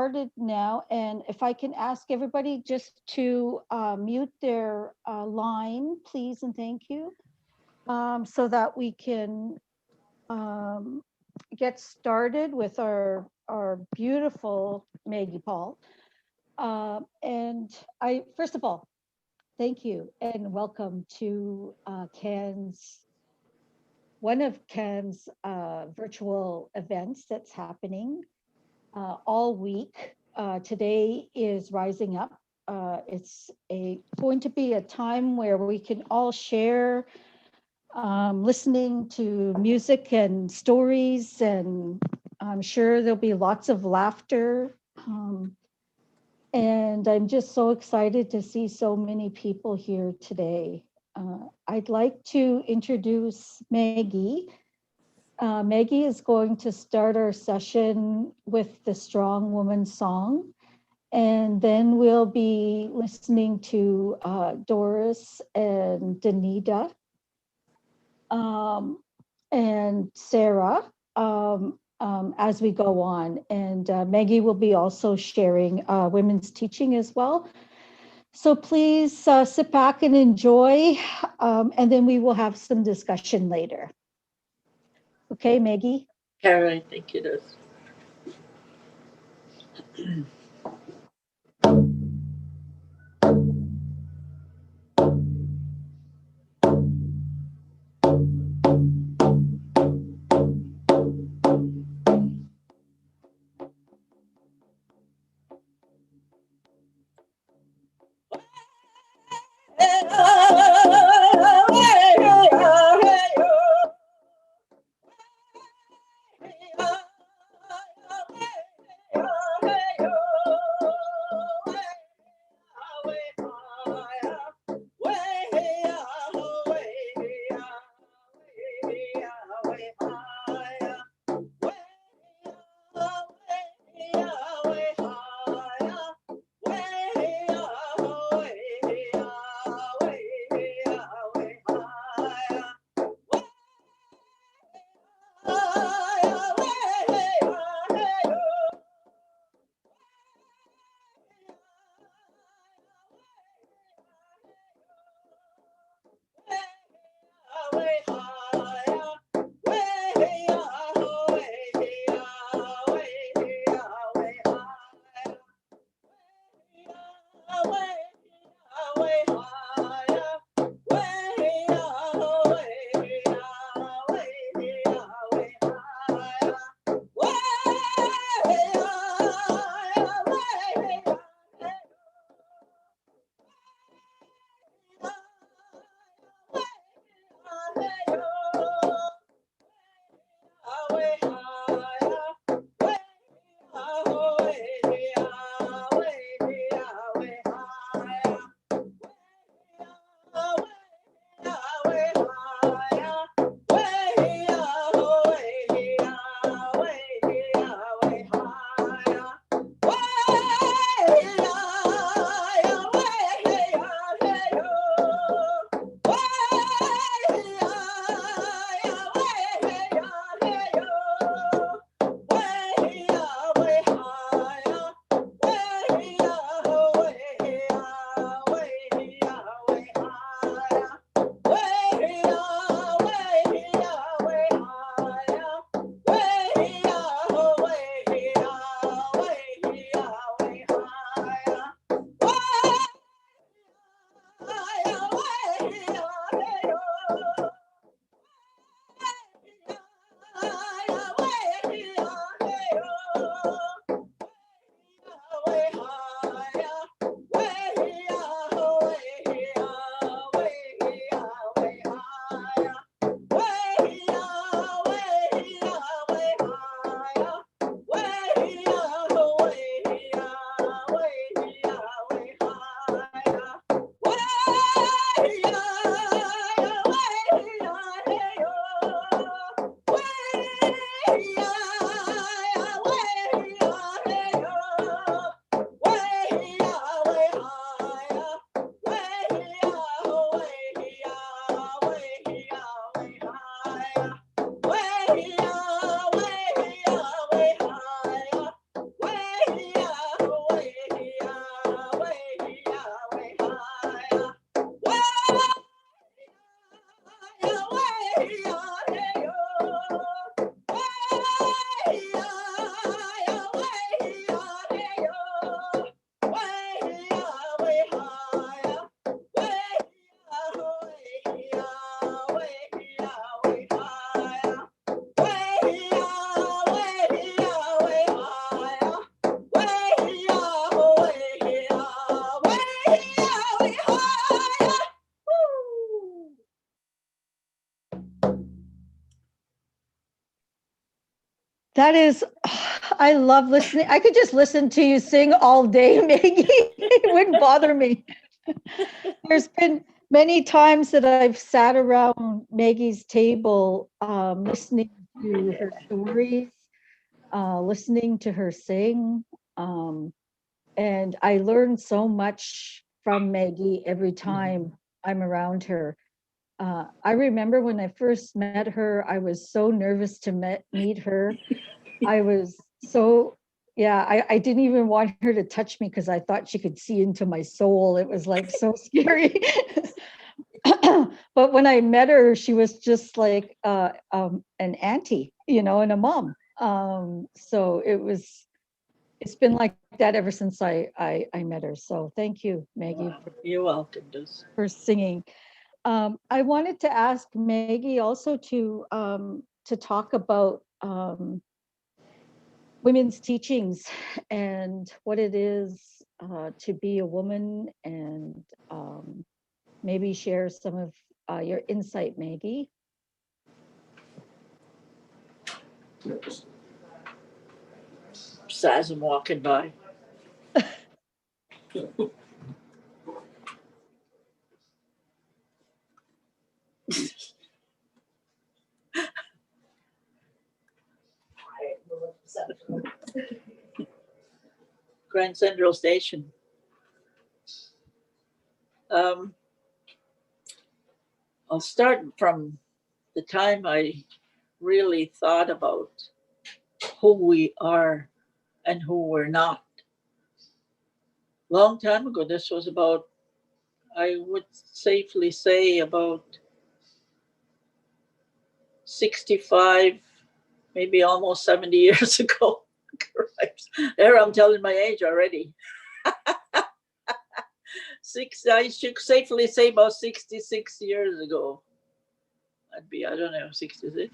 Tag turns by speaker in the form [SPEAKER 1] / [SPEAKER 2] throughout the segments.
[SPEAKER 1] Started now, and if I can ask everybody just to mute their line, please and thank you, so that we can um, get started with our beautiful Maggie Paul. And I, first of all, thank you and welcome to Cannes, one of Cannes virtual events that's happening all week. Today is Rising Up. It's going to be a time where we can all share listening to music and stories, and I'm sure there'll be lots of laughter. And I'm just so excited to see so many people here today. I'd like to introduce Maggie. Maggie is going to start our session with the Strong Woman song, and then we'll be listening to Doris and Danita and Sarah as we go on. And Maggie will be also sharing women's teaching as well. So please sit back and enjoy, and then we will have some discussion later. Okay, Maggie?
[SPEAKER 2] All right, thank you, Doris.
[SPEAKER 1] That is, I love listening. I could just listen to you sing all day, Maggie. It wouldn't bother me. There's been many times that I've sat around Maggie's table, listening to her stories, listening to her sing. And I learn so much from Maggie every time I'm around her. I remember when I first met her, I was so nervous to meet her. I was so, yeah, I didn't even want her to touch me because I thought she could see into my soul. It was like so scary. But when I met her, she was just like an auntie, and a mom. So it's been like that ever since I met her. So thank you, Maggie,
[SPEAKER 2] Wow. You're welcome, Liz.
[SPEAKER 1] for singing. I wanted to ask Maggie also to talk about women's teachings and what it is to be a woman, and maybe share some of your insight, Maggie.
[SPEAKER 2] As I'm walking by. Grand Central Station. I'll start from the time I really thought about who we are and who we're not. Long time ago, this was about, I would safely say, about 65, maybe almost 70 years ago. There, I'm telling my age already. I should safely say about 66 years ago. I'd be, I don't know, 66.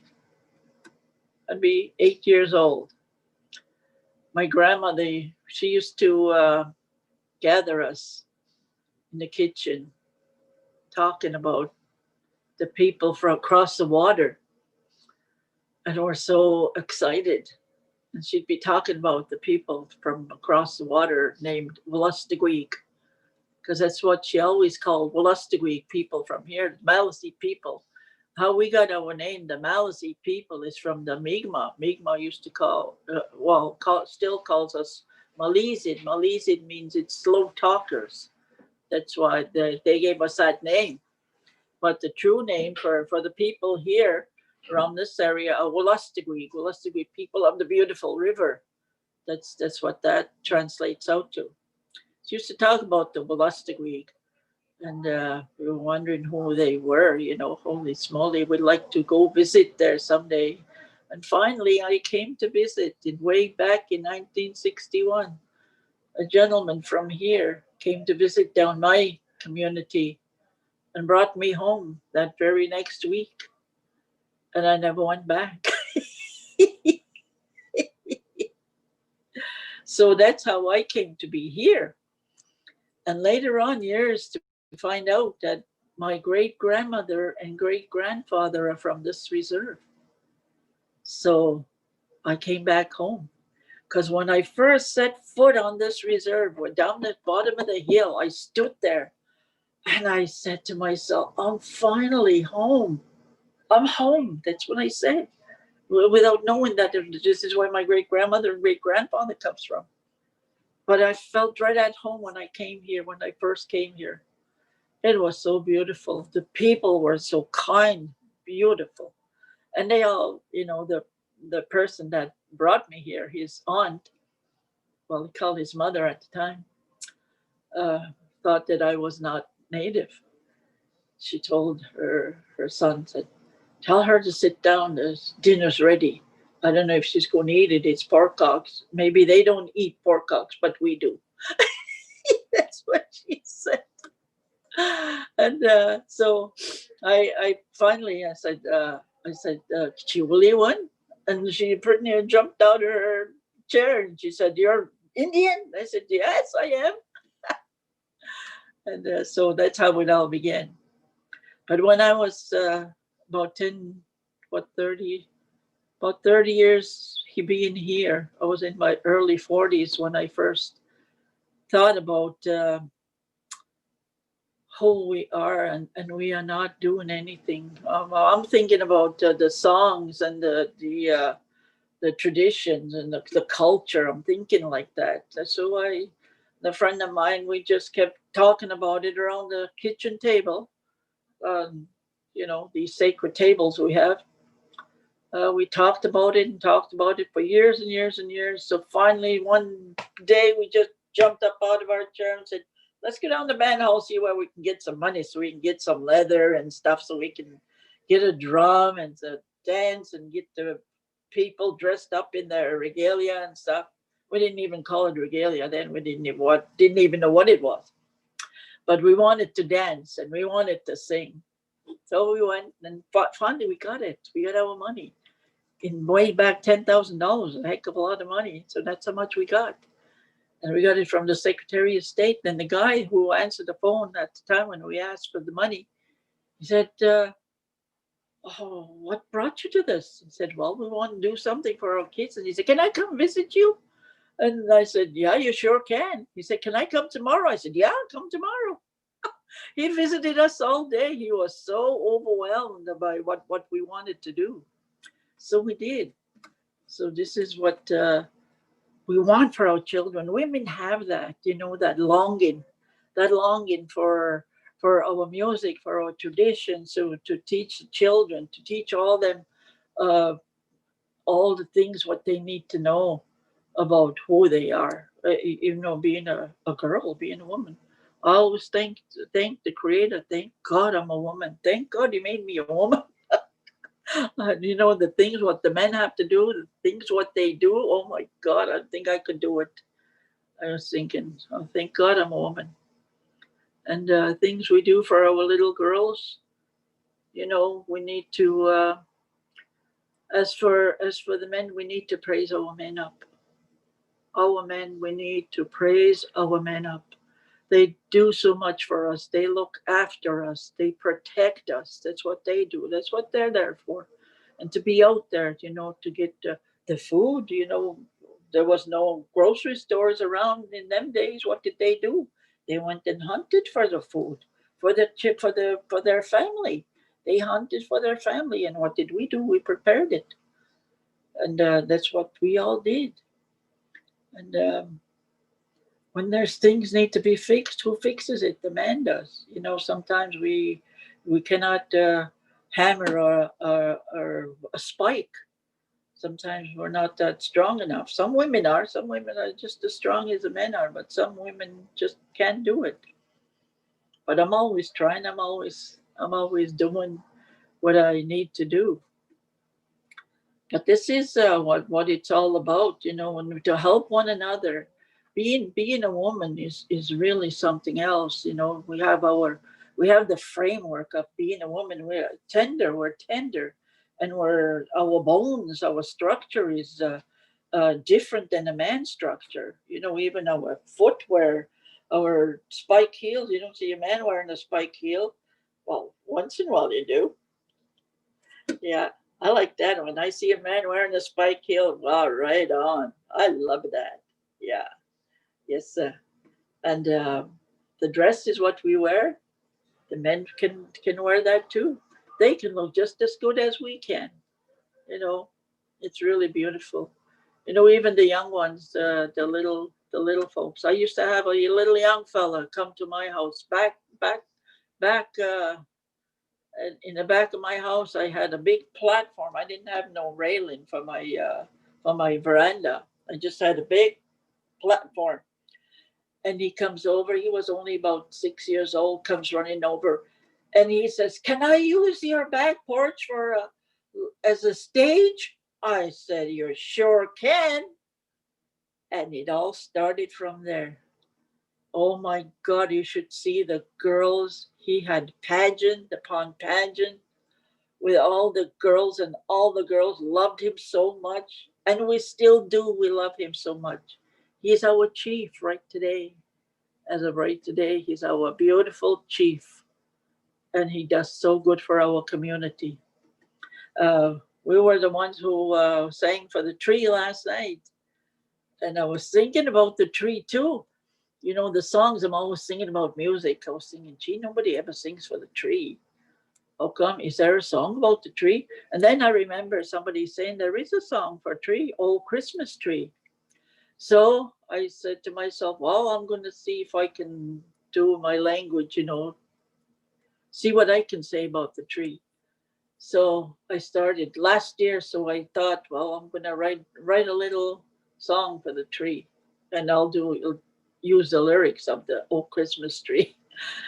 [SPEAKER 2] I'd be 8 years old. My grandmother, she used to gather us in the kitchen talking about the people from across the water. And we're so excited. And she'd be talking about the people from across the water named Wahpoosewyan, because that's what she always called Wahpoosewyan people from here, Maliseet people. How we got our name, the Maliseet people, is from the Mi'kmaq. Mi'kmaq used to still calls us Maliseet. Maliseet means it's slow talkers. That's why they gave us that name. But the true name for the people here around this area are Wahpoosewyan people of the beautiful river. That's what that translates out to. She used to talk about the Wahpoosewyan, and we were wondering who they were. Holy smoly, we'd like to go visit there someday. And finally, I came to visit way back in 1961. A gentleman from here came to visit down my community and brought me home that very next week. And I never went back. So that's how I came to be here. And later on years to find out that my great grandmother and great grandfather are from this reserve. So I came back home. Because when I first set foot on this reserve, down the bottom of the hill, I stood there and I said to myself, I'm finally home. I'm home. That's what I said, without knowing that this is where my great grandmother and great grandfather comes from. But I felt right at home when I came here, when I first came here. It was so beautiful. The people were so kind, beautiful. And they all, the person that brought me here, his aunt, well, he called his mother at the time, thought that I was not native. She told her son, said, tell her to sit down, the dinner's ready. I don't know if she's going to eat it. It's pork cocks. Maybe they don't eat pork cocks, but we do. That's what she said. And so I finally, I said, she really won? And she pretty near jumped out of her chair and she said, you're Indian? I said, yes, I am. And so that's how it all began. But when I was about 30, about 30 years he being here. I was in my early 40s when I first thought about who we are, and we are not doing anything. I'm thinking about the songs and the traditions and the culture. I'm thinking like that. So the friend of mine, we just kept talking about it around the kitchen table. Um, these sacred tables we have. We talked about it and talked about it for years and years and years. So finally, one day, we just jumped up out of our chair and said, "Let's go down to band hall, see where we can get some money, so we can get some leather and stuff, so we can get a drum and dance and get the people dressed up in their regalia and stuff." We didn't even call it regalia then. We didn't even know what it was. But we wanted to dance and we wanted to sing. So we went, and finally we got it. We got our money. In way back, $10,000, a heck of a lot of money. So that's how much we got. And we got it from the Secretary of State. And the guy who answered the phone at the time when we asked for the money, he said, "Oh, what brought you to this?" I said, "Well, we want to do something for our kids." And he said, "Can I come visit you?" And I said, "Yeah, you sure can." He said, "Can I come tomorrow?" I said, "Yeah, come tomorrow." He visited us all day. He was so overwhelmed by what we wanted to do. So we did. So this is what we want for our children. Women have that, that longing for our music, for our tradition. So to teach the children, to teach uh, all the things what they need to know about who they are. Being a girl, being a woman. I always thank the Creator. Thank God I'm a woman. Thank God He made me a woman. The things what the men have to do, the things what they do. Oh my God, I think I could do it. I was thinking, oh, thank God I'm a woman. And things we do for our little girls, we need to. As for the men, we need to praise our men up. Our men, we need to praise our men up. They do so much for us. They look after us. They protect us. That's what they do. That's what they're there for. And to be out there, to get the food, there was no grocery stores around in them days. What did they do? They went and hunted for the food, for their family. They hunted for their family, and what did we do? We prepared it, and that's what we all did. And when there's things need to be fixed, who fixes it? The man does. Sometimes we cannot hammer or a spike. Sometimes we're not that strong enough. Some women are. Some women are just as strong as the men are, but some women just can't do it. But I'm always trying. I'm always doing what I need to do. But this is what it's all about, to help one another. Being a woman is really something else. We have the framework of being a woman. We're tender, and our bones, our structure is different than a man's structure. Even our footwear, our spike heels. You don't see a man wearing a spike heel. Well, once in a while you do. Yeah, I like that. When I see a man wearing a spike heel, wow, right on. I love that. Yeah, yes, sir. And the dress is what we wear. The men can wear that too. They can look just as good as we can. You know, it's really beautiful. Even the young ones, the little folks. I used to have a little young fella come to my house back. In the back of my house, I had a big platform. I didn't have no railing for my veranda. I just had a big platform. And he comes over. He was only about 6 years old. Comes running over, and he says, "Can I use your back porch as a stage?" I said, "You sure can." And it all started from there. Oh my God! You should see the girls. He had pageant upon pageant with all the girls, and all the girls loved him so much, and we still do. We love him so much. He's our chief right today. As of right today, he's our beautiful chief, and he does so good for our community. We were the ones who sang for the tree last night. And I was thinking about the tree too. You know, the songs I'm always singing about music. I was thinking, gee, nobody ever sings for the tree. How come? Is there a song about the tree? And then I remember somebody saying there is a song for a tree, Oh Christmas Tree. So I said to myself, well, I'm going to see if I can do my language, see what I can say about the tree. So I started last year. So I thought, well, I'm going to write a little song for the tree, and I'll use the lyrics of the Oh Christmas Tree.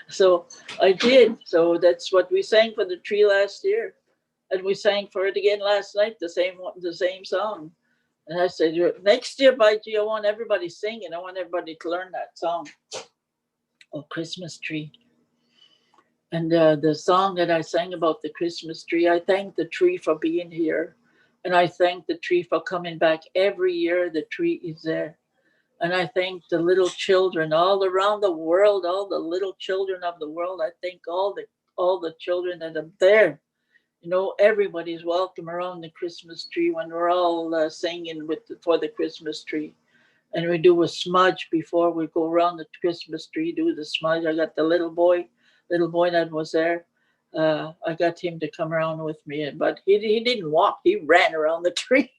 [SPEAKER 2] So I did. So that's what we sang for the tree last year, and we sang for it again last night. The same song. And I said, next year, by G, I want everybody singing. I want everybody to learn that song, Oh Christmas Tree. And the song that I sang about the Christmas tree, I thank the tree for being here. And I thank the tree for coming back every year. The tree is there. And I thank the little children all around the world, all the little children of the world. I thank all the children that are there. Everybody's welcome around the Christmas tree when we're all singing for the Christmas tree. And we do a smudge before we go around the Christmas tree, do the smudge. I got the little boy that was there. I got him to come around with me, but he didn't walk. He ran around the tree,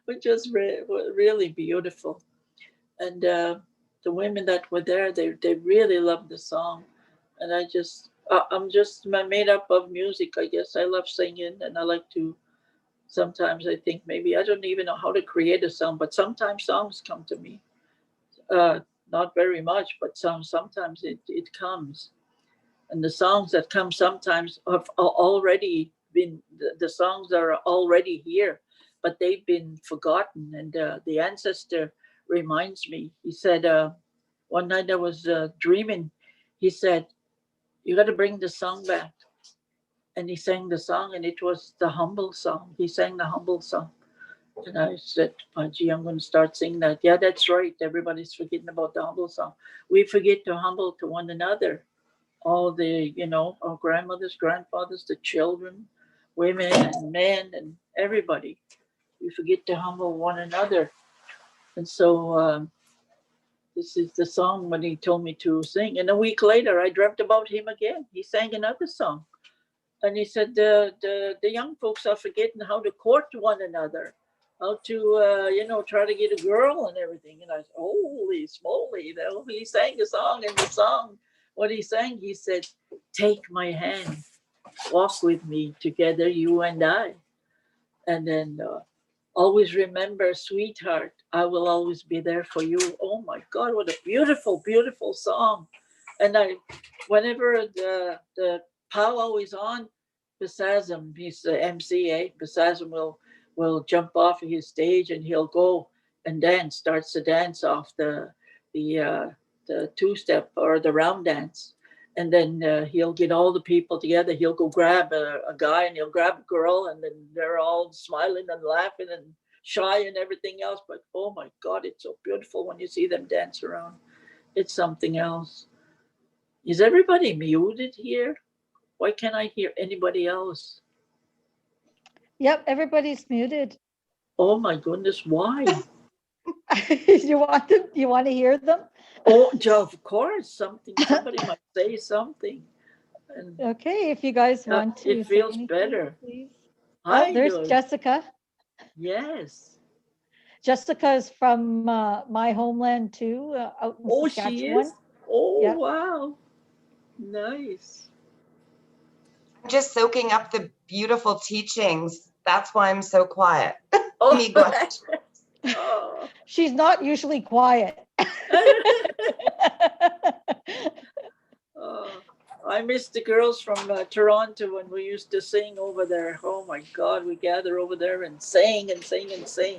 [SPEAKER 2] which was really beautiful. And the women that were there, they really loved the song. And I'm just made up of music. I guess I love singing, and I like to. Sometimes I think maybe I don't even know how to create a song, but sometimes songs come to me. Not very much, but sometimes it comes. And the songs that come sometimes have already been, the songs are already here, but they've been forgotten. And the ancestor reminds me. He said, one night I was dreaming. He said, you got to bring the song back. And he sang the song, and it was the humble song. He sang the humble song. And I said, oh, gee, I'm going to start singing that. Yeah, that's right. Everybody's forgetting about the humble song. We forget to humble to one another. All the, our grandmothers, grandfathers, the children, women and men and everybody. We forget to humble one another. And so this is the song when he told me to sing. And a week later, I dreamt about him again. He sang another song. And he said, the young folks are forgetting how to court one another, how to, try to get a girl and everything. And I said, holy smoly, he sang a song, and the song, what he sang, he said, take my hand, walk with me together, you and I. And then always remember, sweetheart, I will always be there for you. Oh my God, what a beautiful, beautiful song. And whenever the powwow is on, Basazim, he's the MC, Basazim will jump off of his stage, and he'll go and starts to dance off the two-step or the round dance. And then he'll get all the people together. He'll go grab a guy, and he'll grab a girl, and then they're all smiling and laughing and shy and everything else. But oh my God, it's so beautiful when you see them dance around. It's something else. Is everybody muted here? Why can't I hear anybody else?
[SPEAKER 1] Yep, everybody's muted.
[SPEAKER 2] Oh my goodness, why?
[SPEAKER 1] You want to hear them?
[SPEAKER 2] Oh, of course, somebody might say something. And
[SPEAKER 1] okay, if you guys want to.
[SPEAKER 2] It feels better.
[SPEAKER 1] Please.
[SPEAKER 2] Hi,
[SPEAKER 1] Oh, there's
[SPEAKER 2] Doris.
[SPEAKER 1] Jessica.
[SPEAKER 2] Yes.
[SPEAKER 1] Jessica is from my homeland too, out in Saskatchewan.
[SPEAKER 2] She is? Oh,
[SPEAKER 1] yeah.
[SPEAKER 2] Wow. Nice.
[SPEAKER 3] I'm just soaking up the beautiful teachings. That's why I'm so quiet.
[SPEAKER 2] Oh.
[SPEAKER 1] Oh. She's not usually quiet.
[SPEAKER 2] Oh, I miss the girls from Toronto when we used to sing over there. Oh my God, we gather over there and sing and sing and sing.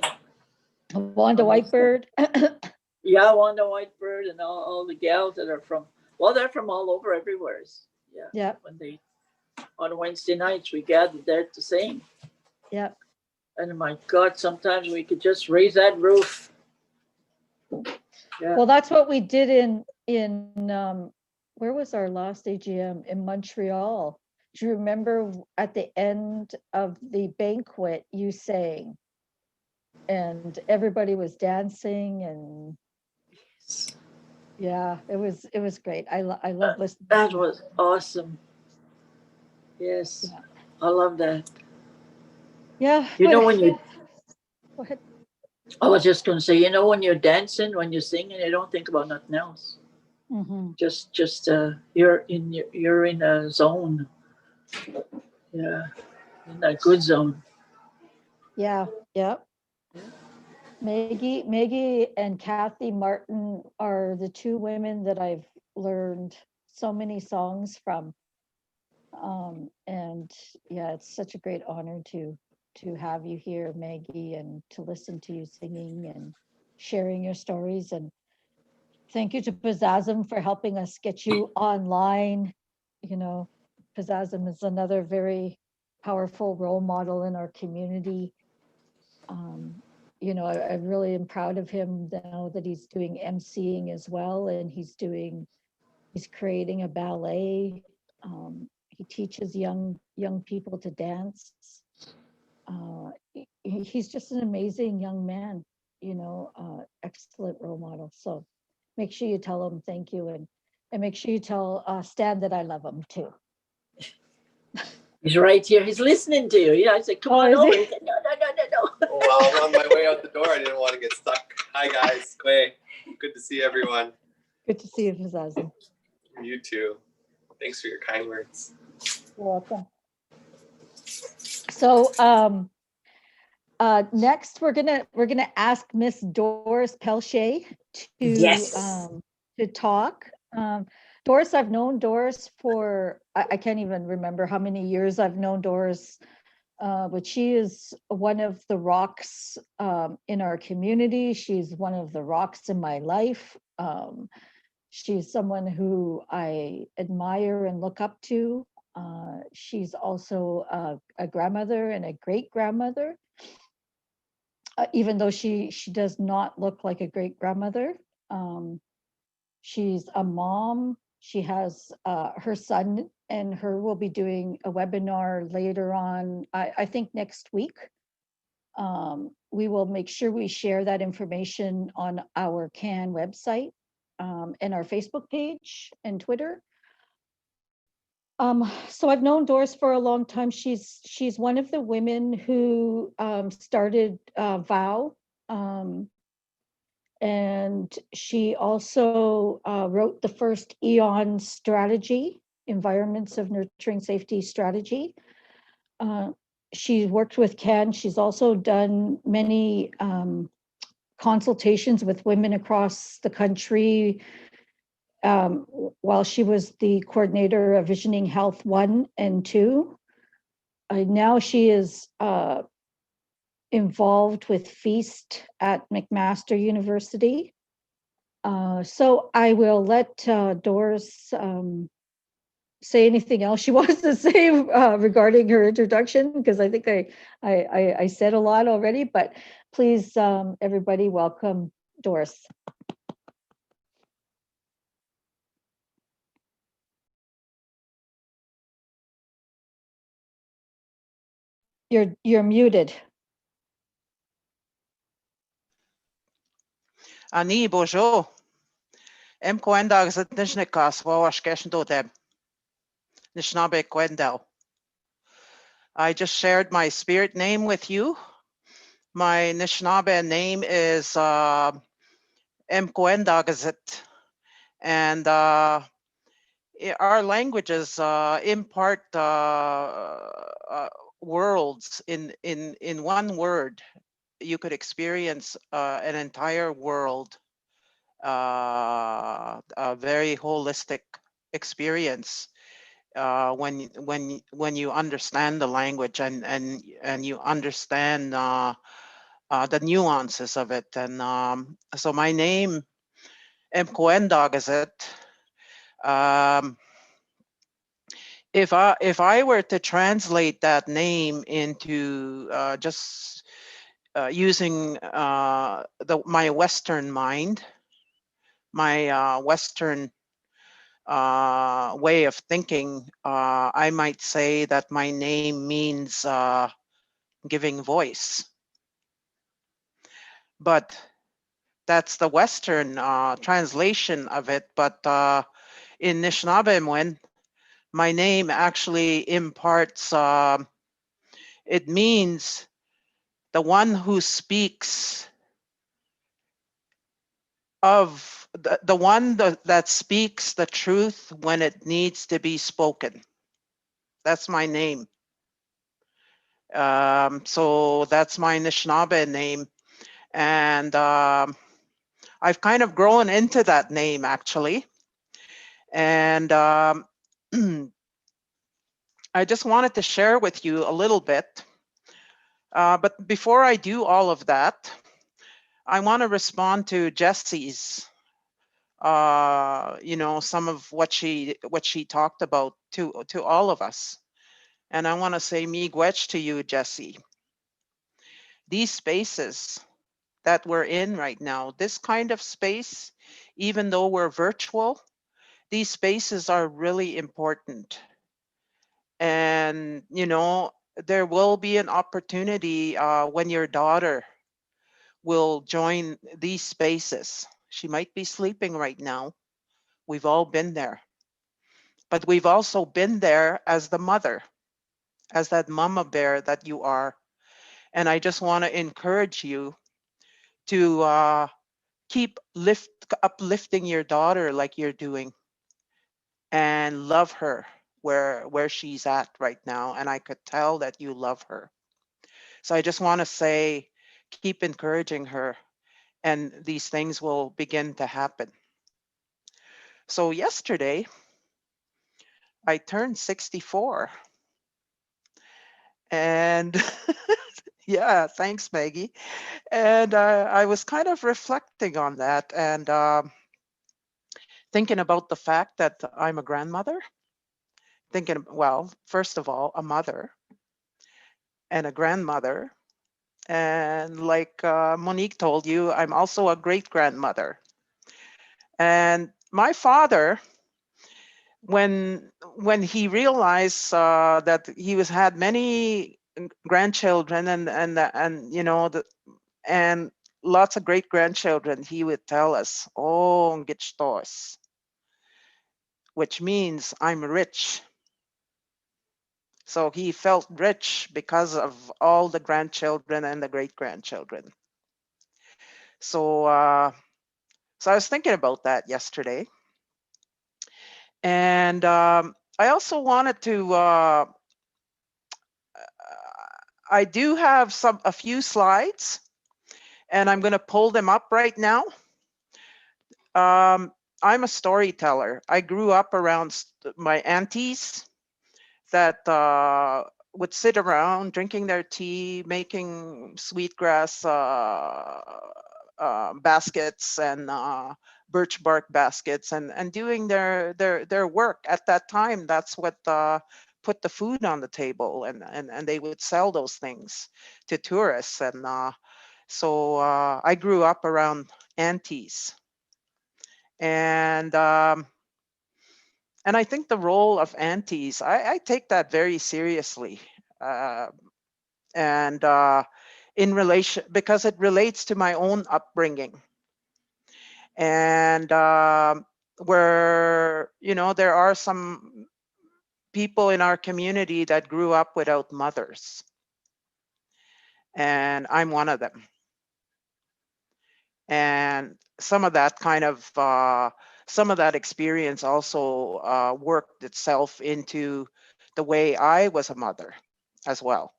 [SPEAKER 1] Wanda Whitebird.
[SPEAKER 2] Yeah, Wanda Whitebird and all the gals that are they're from all over everywhere. Yeah.
[SPEAKER 1] Yeah.
[SPEAKER 2] When on Wednesday nights, we gathered there to sing.
[SPEAKER 1] Yeah.
[SPEAKER 2] And my God, sometimes we could just raise that roof.
[SPEAKER 1] Yeah. Well, that's what we did in where was our last AGM? In Montreal. do you remember at the end of the banquet you sang, and everybody was dancing, and yeah, it was great. I love listening.
[SPEAKER 2] That was awesome. Yes,
[SPEAKER 1] Yeah.
[SPEAKER 2] I love that.
[SPEAKER 1] Yeah,
[SPEAKER 2] You
[SPEAKER 1] but
[SPEAKER 2] know, when you,
[SPEAKER 1] go ahead.
[SPEAKER 2] I was just gonna say, you know, when you're dancing, when you're singing, you don't think about nothing else.
[SPEAKER 1] Mhm.
[SPEAKER 2] Just you're in a zone. Yeah, in a good zone.
[SPEAKER 1] Yeah, yeah. Maggie and Kathy Martin are the two women that I've learned so many songs from. And yeah, it's such a great honor to have you here, Maggie, and to listen to you singing and sharing your stories. And thank you to Pizzazm for helping us get you online. You know, Pizzazm is another very powerful role model in our community. Um, you know, I really am proud of him now that he's doing emceeing as well, and he's creating a ballet. He teaches young people to dance. He's just an amazing young man, you know, excellent role model. So make sure you tell him thank you, and make sure you tell Stan that I love him too.
[SPEAKER 2] He's right here. He's listening to you. Yeah, I said, come on
[SPEAKER 1] is
[SPEAKER 2] over.
[SPEAKER 1] he?
[SPEAKER 2] He said, no, no, no, no, no.
[SPEAKER 4] Well, I'm on my way out the door. I didn't want to get stuck. Hi, guys. Clay. Good to see everyone.
[SPEAKER 1] Good to see you, Pizzazm.
[SPEAKER 4] You too. Thanks for your kind words.
[SPEAKER 1] You're welcome. So next we're gonna ask Miss Doris Kelshay
[SPEAKER 2] Yes.
[SPEAKER 1] To talk. Doris, I've known Doris for I can't even remember how many years I've known Doris, but she is one of the rocks in our community. She's one of the rocks in my life. She's someone who I admire and look up to. She's also a grandmother and a great grandmother. Even though she does not look like a great grandmother. She's a mom. She has her son and her will be doing a webinar later on, I think next week. We will make sure we share that information on our CAN website and our Facebook page and Twitter. So I've known Doris for a long time. She's one of the women who started VOW, and she also wrote the first EON strategy, Environments of Nurturing Safety strategy. She's worked with CAN. She's also done many consultations with women across the country while she was the coordinator of Visioning Health 1 and 2. Now she is involved with FEAST at McMaster University. So I will let Doris say anything else she wants to say regarding her introduction, because I think I said a lot already, but please, everybody, welcome Doris. You're muted.
[SPEAKER 5] Ani, bonjour. Kwenda is het Nishnikas, Wawash Keshndote. Nishnabe Kwendel. I just shared my spirit name with you. My Nishnabé name is Kwendagazit. And our languages impart worlds in one word. You could experience an entire world, a very holistic experience when you understand the language and you understand the nuances of it. And so my name, Mkwendagazit. If I were to translate that name into just using my Western mind, my Western way of thinking, I might say that my name means giving voice. But that's the Western translation of it. But in Anishinaabe, my name actually imparts, it means the one who speaks of the one that speaks the truth when it needs to be spoken. That's my name. So that's my Anishinaabe name. And I've kind of grown into that name actually. And I just wanted to share with you a little bit. But before I do all of that, I want to respond to Jessie's, some of what she talked about to all of us. And I want to say miigwech to you, Jessie. These spaces that we're in right now, this kind of space, even though we're virtual, these spaces are really important. And, there will be an opportunity when your daughter will join these spaces. She might be sleeping right now. We've all been there. But we've also been there as the mother, as that mama bear that you are. And I just want to encourage you to keep uplifting your daughter like you're doing, and love her where she's at right now. And I could tell that you love her. So I just want to say, keep encouraging her, and these things will begin to happen. So yesterday, I turned 64. And yeah, thanks, Maggie. And I was kind of reflecting on that and thinking about the fact that I'm a grandmother. Thinking, well, first of all, a mother and a grandmother. And like Monique told you, I'm also a great grandmother. And my father, when he realized that he had many grandchildren and lots of great grandchildren, he would tell us, "Oh, ngitstos," which means I'm rich. So he felt rich because of all the grandchildren and the great grandchildren. So I was thinking about that yesterday. And I also wanted to, I do have a few slides, and I'm going to pull them up right now. I'm a storyteller. I grew up around my aunties that would sit around drinking their tea, making sweetgrass baskets and birch bark baskets, and doing their work. At that time, that's what put the food on the table, and they would sell those things to tourists. And so I grew up around aunties. And I think the role of aunties, I take that very seriously. And in relation, because it relates to my own upbringing. And where, there are some people in our community that grew up without mothers. And I'm one of them. And some of that some of that experience also worked itself into the way I was a mother as well.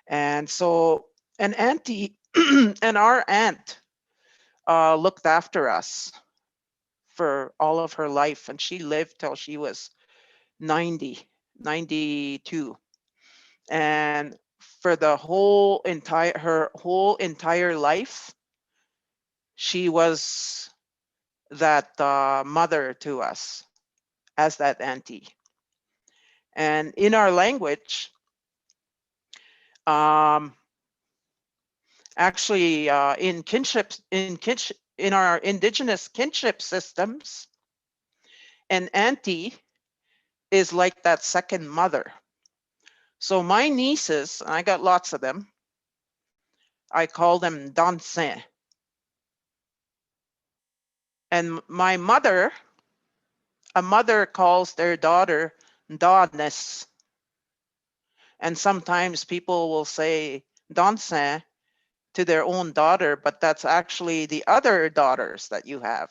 [SPEAKER 5] And so an auntie and our aunt looked after us for all of her life, and she lived till she was 92. And for her whole entire life, she was that mother to us as that auntie. And in our language, actually in our Indigenous kinship systems, And auntie is like that second mother. So my nieces, and I got lots of them, I call them dansins. And my mother, a mother calls their daughter Danes. And sometimes people will say dansins to their own daughter, but that's actually the other daughters that you have.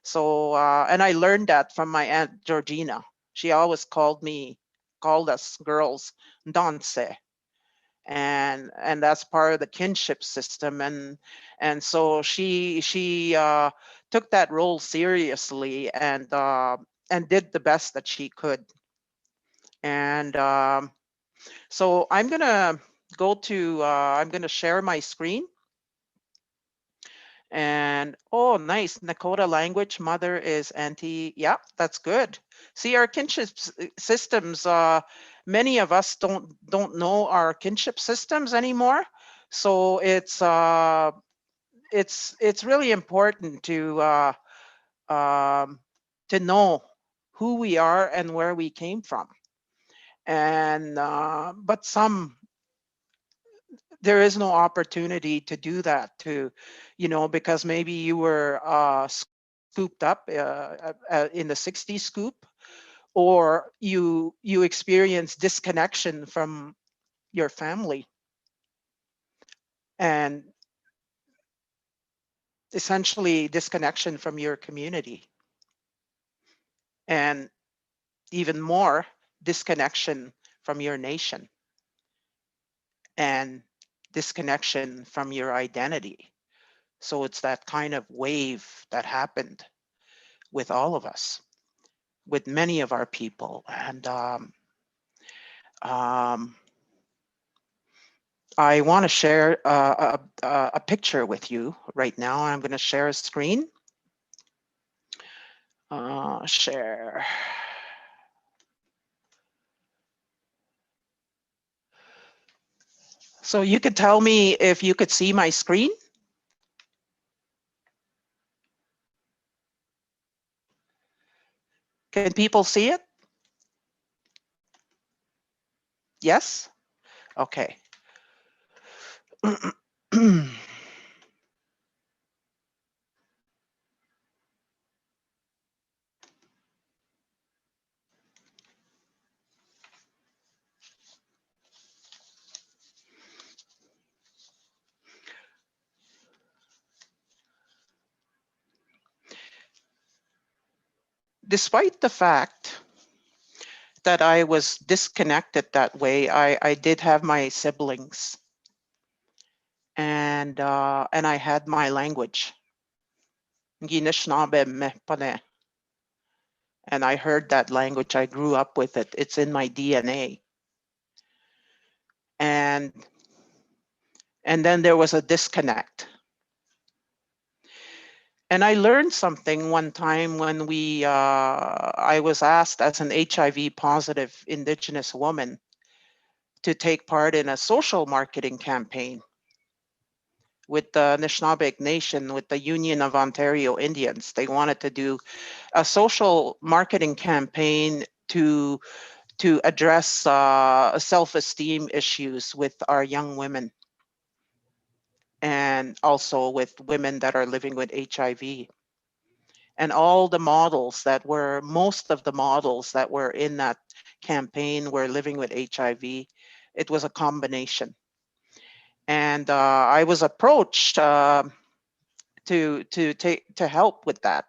[SPEAKER 5] So, and I learned that from my Aunt Georgina. She always called us girls dansins. And that's part of the kinship system. And so she took that role seriously and did the best that she could. And so I'm gonna I'm gonna share my screen. And oh, nice. Nakota language mother is auntie. Yeah, that's good. See, our kinship systems, many of us don't know our kinship systems anymore. So it's really important to know who we are and where we came from. And but there is no opportunity to do that, because maybe you were scooped up in the 60s scoop, or you experience disconnection from your family and essentially disconnection from your community, and even more disconnection from your nation and disconnection from your identity. So it's that kind of wave that happened with all of us, with many of our people. And I want to share a picture with you right now. I'm going to share a screen. Share. So you could tell me if you could see my screen. Can people see it? Yes? Okay. Despite the fact that I was disconnected that way, I did have my siblings, and I had my language. And I heard that language. I grew up with it. It's in my DNA. And then there was a disconnect. And I learned something one time when I was asked as an HIV positive Indigenous woman to take part in a social marketing campaign with the Anishinaabe Nation, with the Union of Ontario Indians. They wanted to do a social marketing campaign to address self-esteem issues with our young women, and also with women that are living with HIV. And all the models most of the models that were in that campaign were living with HIV. It was a combination. And I was approached to help with that.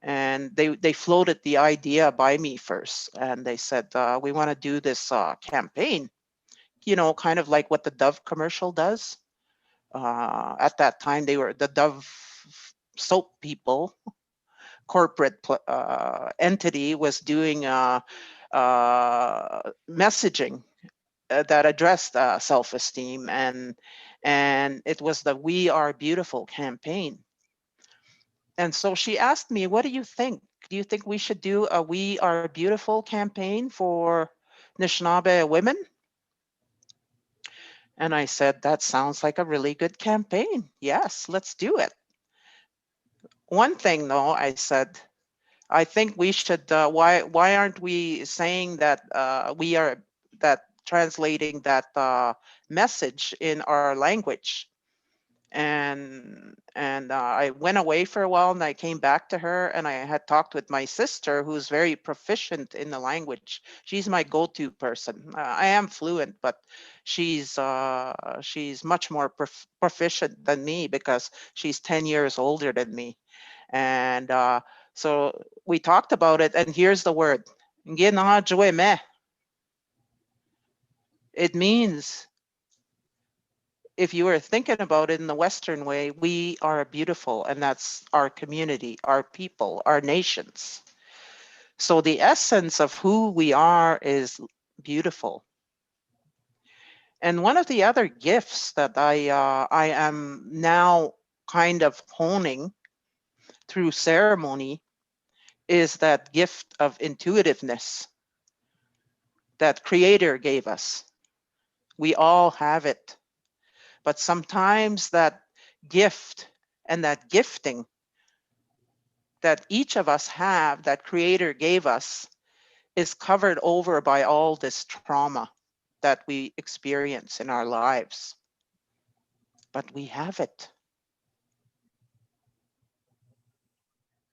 [SPEAKER 5] And they floated the idea by me first. And they said, we want to do this campaign, kind of like what the Dove commercial does. At that time, they were the Dove soap people. Corporate entity was doing messaging that addressed self-esteem, and it was the We Are Beautiful campaign. And so she asked me, what do you think? Do you think we should do a We Are Beautiful campaign for Anishinaabe women? And I said, that sounds like a really good campaign. Yes, let's do it. One thing though, I said, I think we should, why aren't we saying that we are translating that message in our language? And I went away for a while and I came back to her and I had talked with my sister who's very proficient in the language. She's my go-to person. I am fluent, but she's much more proficient than me because she's 10 years older than me. And so we talked about it, and here's the word. It means, if you were thinking about it in the Western way, we are beautiful, and that's our community, our people, our nations. So the essence of who we are is beautiful. And one of the other gifts that I am now kind of honing through ceremony is that gift of intuitiveness that Creator gave us. We all have it. But sometimes that gift and that gifting that each of us have, that Creator gave us, is covered over by all this trauma that we experience in our lives. But we have it.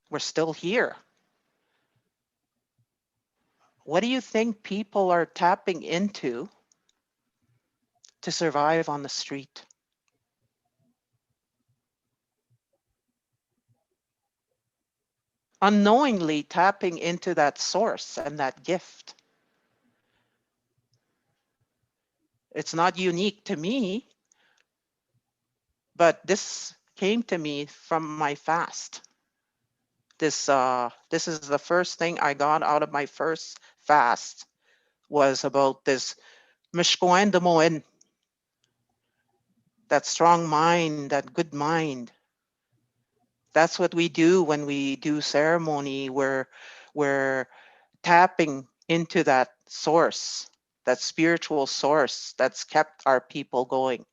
[SPEAKER 5] We're still here. What do you think people are tapping into to survive on the street? Unknowingly tapping into that source and that gift. It's not unique to me, but this came to me from my fast. This is the first thing I got out of my first fast, was about this mishkoen demoen, that strong mind, that good mind. That's what we do when we do ceremony. We're tapping into that source, that spiritual source that's kept our people going.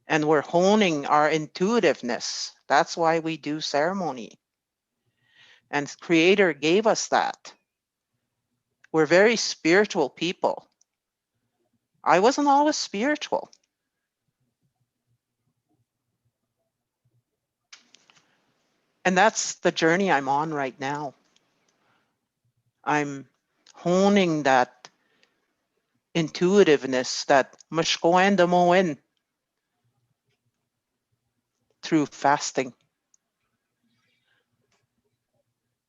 [SPEAKER 5] And we're honing our intuitiveness. That's why we do ceremony. And Creator gave us that. We're very spiritual people. I wasn't always spiritual. And that's the journey I'm on right now. I'm honing that intuitiveness, that mashkoen demoen, through fasting.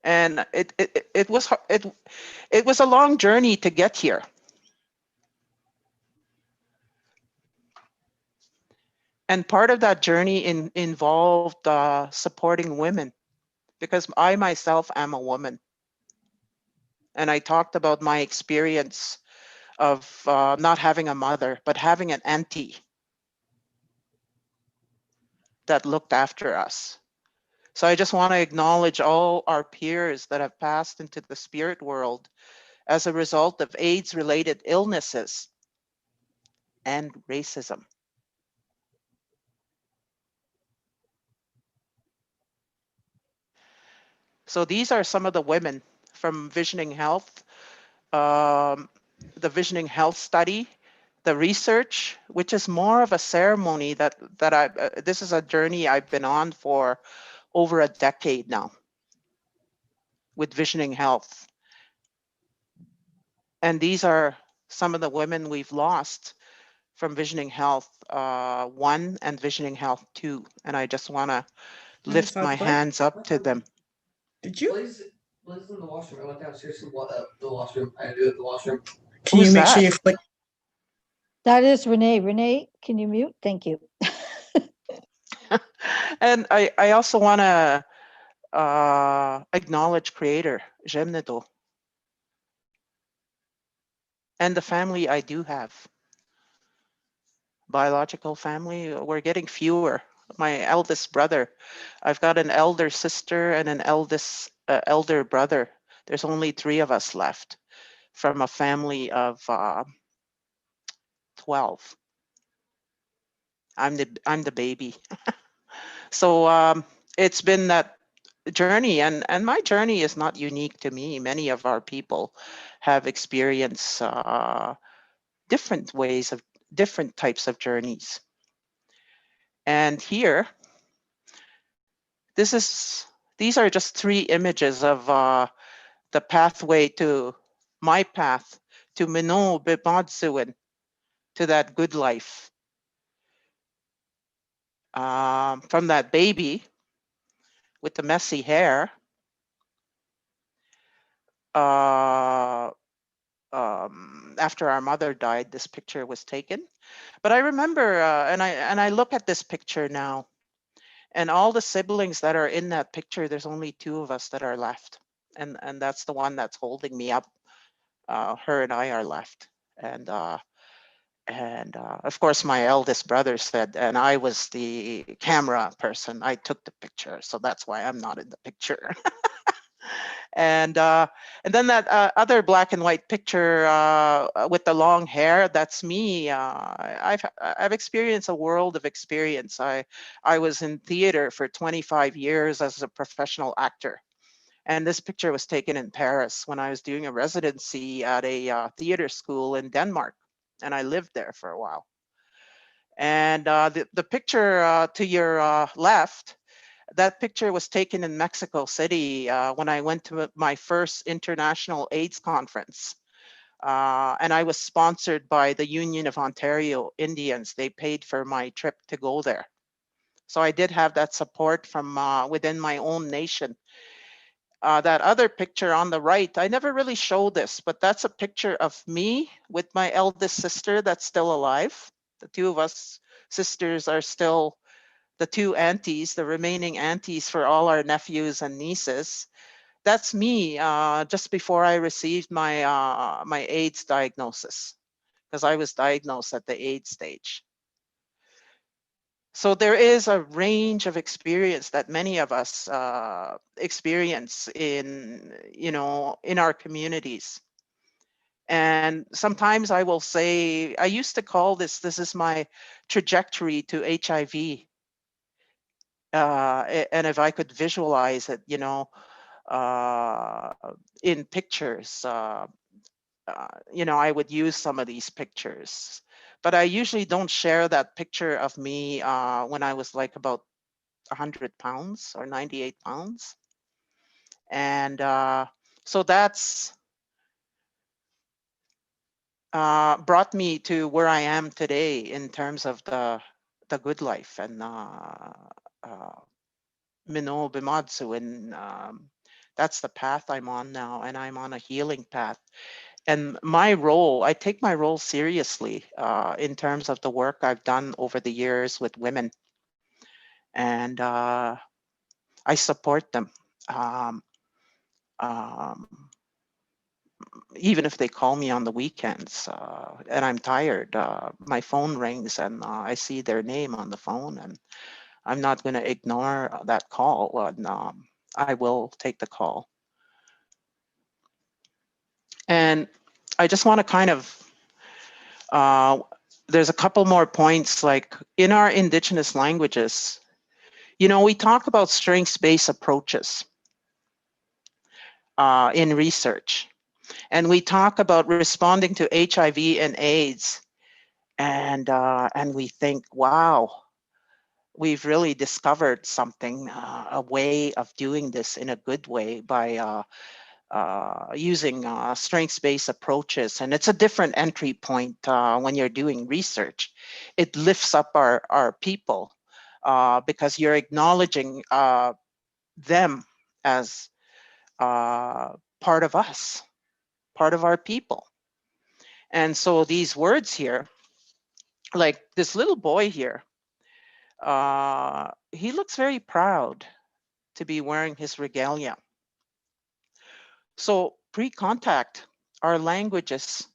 [SPEAKER 5] And it was a long journey to get here. And part of that journey involved supporting women, because I myself am a woman. And I talked about my experience of not having a mother, but having an auntie that looked after us. So I just want to acknowledge all our peers that have passed into the spirit world as a result of AIDS-related illnesses and racism. So these are some of the women from Visioning Health, the Visioning Health study, the research, which is more of a ceremony that this is a journey I've been on for over a decade now with Visioning Health. And these are some of the women we've lost from Visioning Health 1 and Visioning Health 2. And I just want to lift my hands up to them.
[SPEAKER 6] Did you?
[SPEAKER 7] Blaze is in the washroom. I went downstairs to the washroom. I had to do it in the washroom.
[SPEAKER 6] Can
[SPEAKER 5] Who's
[SPEAKER 6] you make
[SPEAKER 5] that?
[SPEAKER 6] sure you flick?
[SPEAKER 1] That is Renee. Renee, can you mute? Thank you.
[SPEAKER 5] And I also want to acknowledge Creator, Jemnedo, and the family I do have. Biological family, we're getting fewer. My eldest brother, I've got an elder sister and an elder brother. There's only 3 of us left from a family of 12. I'm the baby. So it's been that journey, and my journey is not unique to me. Many of our people have experienced different ways of different types of journeys. And here, these are just 3 images of the pathway to my path to Wahpoosewyan, to that good life. From that baby with the messy hair, after our mother died, this picture was taken. But I remember, and I look at this picture now, and all the siblings that are in that picture, there's only 2 of us that are left, and that's the one that's holding me up. Her and I are left, and of course my eldest brother said, and I was the camera person, I took the picture, so that's why I'm not in the picture. And then that other black and white picture with the long hair, that's me. I've experienced a world of experience. I was in theater for 25 years as a professional actor. And this picture was taken in Paris when I was doing a residency at a theater school in Denmark. And I lived there for a while. And the picture to your left, that picture was taken in Mexico City when I went to my first international AIDS conference. And I was sponsored by the Union of Ontario Indians. They paid for my trip to go there. So I did have that support from within my own nation. That other picture on the right, I never really show this, but that's a picture of me with my eldest sister that's still alive. The 2 of us sisters are still the 2 aunties, the remaining aunties for all our nephews and nieces. That's me just before I received my my AIDS diagnosis, because I was diagnosed at the AIDS stage. So there is a range of experience that many of us experience in, in our communities. And sometimes I will say, I used to call this is my trajectory to HIV. And if I could visualize it, in pictures, I would use some of these pictures. But I usually don't share that picture of me when I was like about 100 pounds or 98 pounds. And so that's brought me to where I am today in terms of the good life and Mino Bimadsu, and that's the path I'm on now, and I'm on a healing path. And my role, I take my role seriously in terms of the work I've done over the years with women, and I support them. Um, um, Even if they call me on the weekends and I'm tired, my phone rings and I see their name on the phone, and I'm not going to ignore that call, and I will take the call. And I just want to kind of, there's a couple more points, like in our Indigenous languages, we talk about strengths-based approaches in research. And we talk about responding to HIV and AIDS. And we think, wow, we've really discovered something, a way of doing this in a good way by using strengths-based approaches. And it's a different entry point when you're doing research. It lifts up our people because you're acknowledging them as part of us, part of our people. And so these words here, like this little boy here, he looks very proud to be wearing his regalia. So pre-contact, our languages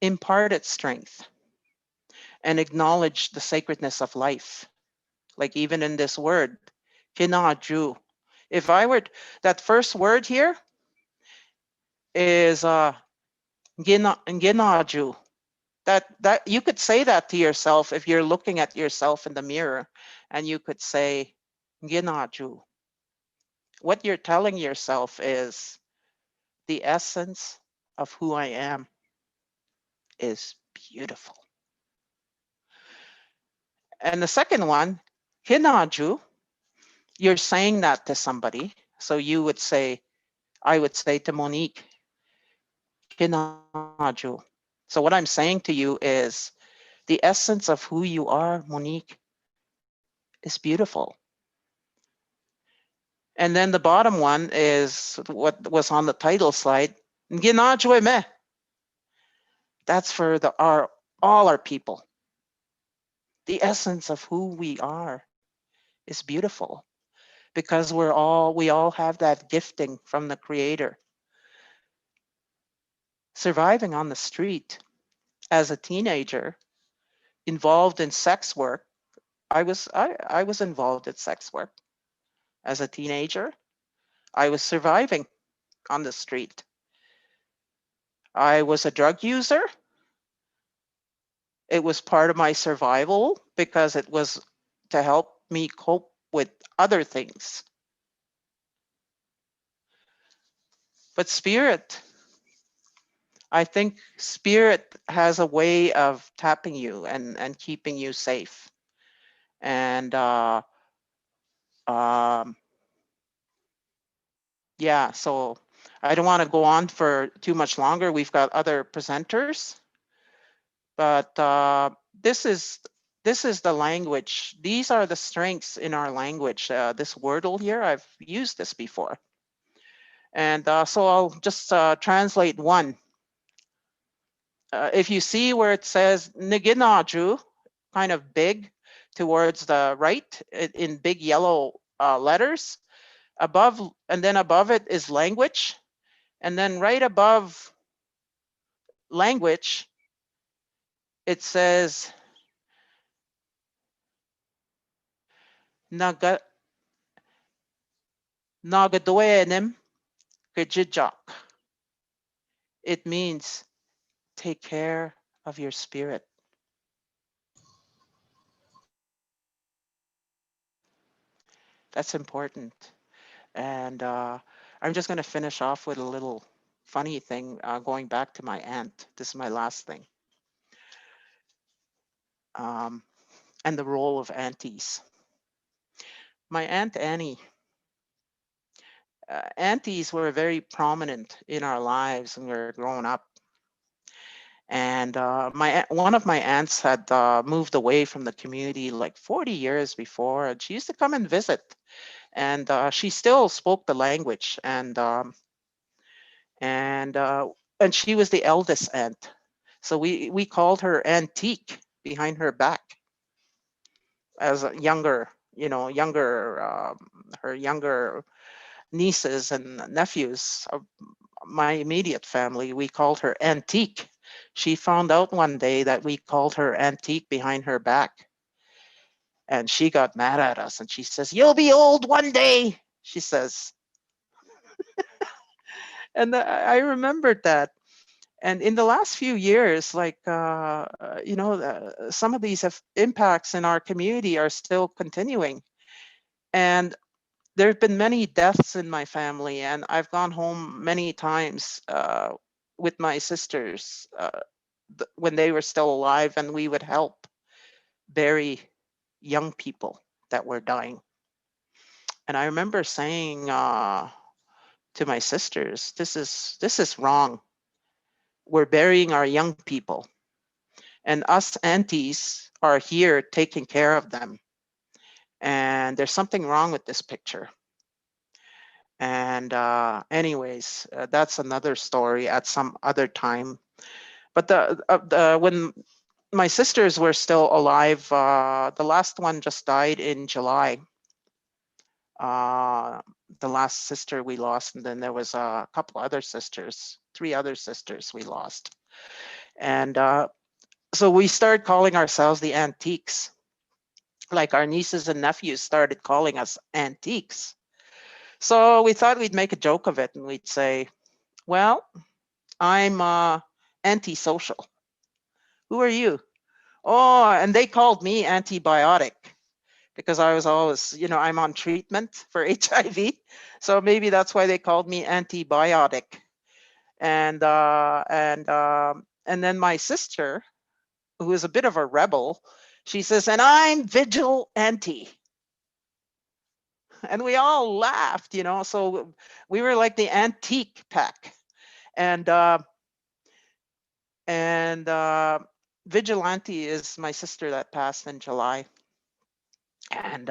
[SPEAKER 5] imparted strength and acknowledged the sacredness of life. Like even in this word, kinaju. If I were, that first word here is ginaju. That you could say that to yourself if you're looking at yourself in the mirror, and you could say ginaju. what you're telling yourself is the essence of who I am is beautiful. And the second one, hinaju, you're saying that to somebody. So you would say, I would say to Monique, hinaju. So what I'm saying to you is the essence of who you are, Monique, is beautiful. And then the bottom one is what was on the title slide. Ginajwe me. That's for all our people. The essence of who we are is beautiful because we all have that gifting from the Creator. Surviving on the street as a teenager, involved in sex work. I was involved in sex work as a teenager. I was surviving on the street. I was a drug user. It was part of my survival because it was to help me cope with other things. But spirit, I think spirit has a way of tapping you and keeping you safe. And yeah, so I don't want to go on for too much longer. We've got other presenters, but this is the language. These are the strengths in our language. This wordle here, I've used this before. And so I'll just translate one. If you see where it says Niginaju, kind of big towards the right in big yellow letters, above, and then above it is language. And then right above language, it says Nagadoenim Kajijak. It means take care of your spirit. That's important. And I'm just going to finish off with a little funny thing going back to my aunt. This is my last thing. And the role of aunties. My Aunt Annie. Aunties were very prominent in our lives when we were growing up. And one of my aunts had moved away from the community like 40 years before, and she used to come and visit. And she still spoke the language, and she was the eldest aunt, so we called her Antique behind her back as a her younger nieces and nephews of my immediate family. We called her Antique. She found out one day that we called her Antique behind her back, and she got mad at us, and she says, "You'll be old one day," she says. And I remembered that. And in the last few years, like, some of these impacts in our community are still continuing. And there have been many deaths in my family, and I've gone home many times with my sisters when they were still alive, and we would help bury young people that were dying. And I remember saying to my sisters, this is wrong. We're burying our young people, and us aunties are here taking care of them. And there's something wrong with this picture. And anyways, that's another story at some other time. But when my sisters were still alive, the last one just died in July. The last sister we lost, and then there was a couple other sisters, 3 other sisters we lost. And so we started calling ourselves the Antiques. Like our nieces and nephews started calling us Antiques. So we thought we'd make a joke of it, and we'd say, well, I'm antisocial. Who are you? Oh, and they called me antibiotic because I was always, I'm on treatment for HIV. So maybe that's why they called me antibiotic. And then my sister, who is a bit of a rebel, she says, and I'm vigilante. And we all laughed, so we were like the antique pack. And vigilante is my sister that passed in July. And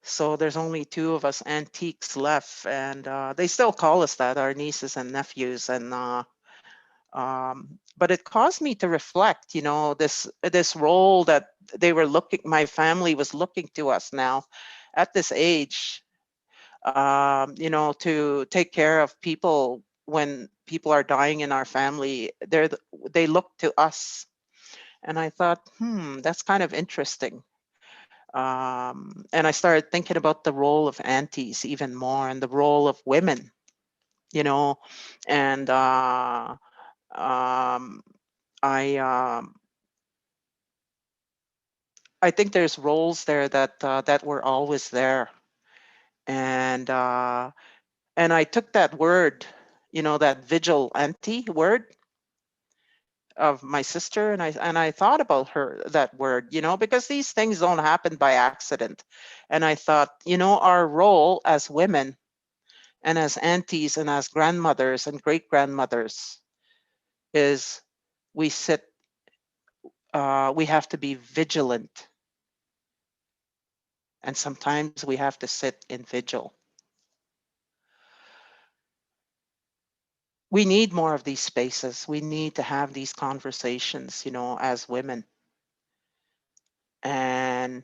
[SPEAKER 5] so there's only two of us antiques left, and they still call us that, our nieces and nephews. And but it caused me to reflect, this role that my family was looking to us now at this age, to take care of people when people are dying in our family. They look to us. And I thought, that's kind of interesting. And I started thinking about the role of aunties even more, and the role of women, and I think there's roles there that were always there. And I took that word, that vigilante word of my sister, and I thought about that word, because these things don't happen by accident. And I thought, our role as women and as aunties and as grandmothers and great grandmothers is we have to be vigilant, and sometimes we have to sit in vigil. We need more of these spaces. We need to have these conversations, as women. And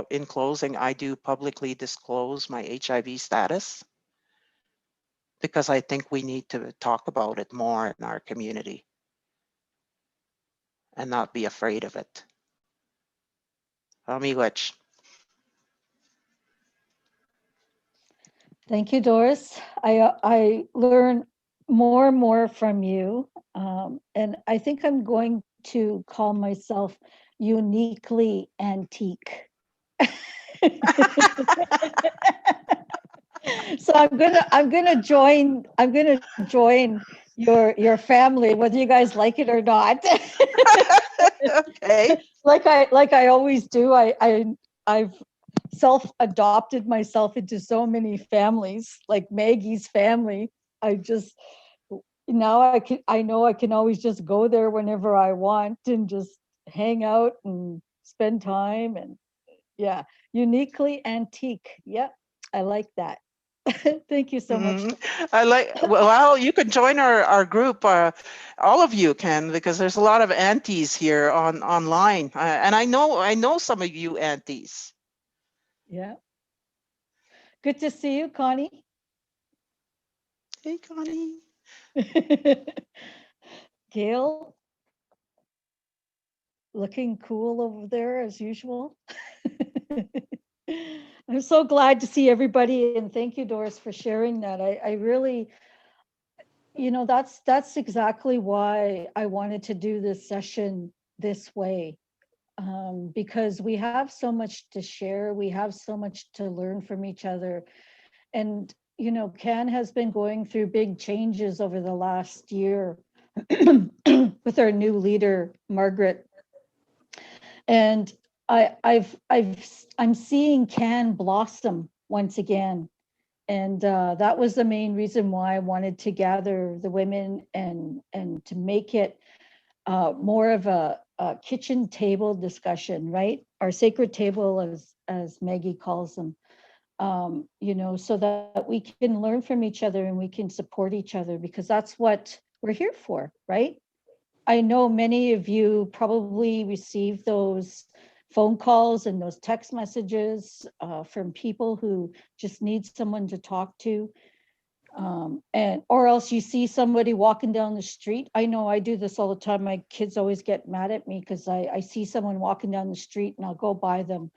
[SPEAKER 5] in closing, I do publicly disclose my HIV status, because I think we need to talk about it more in our community and not be afraid of it. Miigwech.
[SPEAKER 1] Thank you, Doris. I learn more and more from you. And I think I'm going to call myself uniquely antique. So I'm gonna join your family, whether you guys like it or not.
[SPEAKER 5] Okay.
[SPEAKER 1] Like I always do. I've self-adopted myself into so many families, like Maggie's family. Now I know I can always just go there whenever I want and just hang out and spend time. And yeah, uniquely antique. Yep, I like that. Thank you so much.
[SPEAKER 5] Well, you can join our group. All of you can, because there's a lot of aunties here online. And I know some of you aunties.
[SPEAKER 1] Yeah. Good to see you, Connie.
[SPEAKER 5] Hey, Connie.
[SPEAKER 1] Gail, looking cool over there as usual. I'm so glad to see everybody, and thank you, Doris, for sharing that. I really, that's exactly why I wanted to do this session this way, because we have so much to share. We have so much to learn from each other. And, CAN has been going through big changes over the last year with our new leader, Margaret. And I'm seeing CAN blossom once again. And that was the main reason why I wanted to gather the women and to make it more of a kitchen table discussion, right? Our sacred table, as Maggie calls them. So that we can learn from each other and we can support each other, because that's what we're here for, right? I know many of you probably received those phone calls and those text messages from people who just need someone to talk to. Or else you see somebody walking down the street. I know I do this all the time. My kids always get mad at me because I see someone walking down the street and I'll go buy them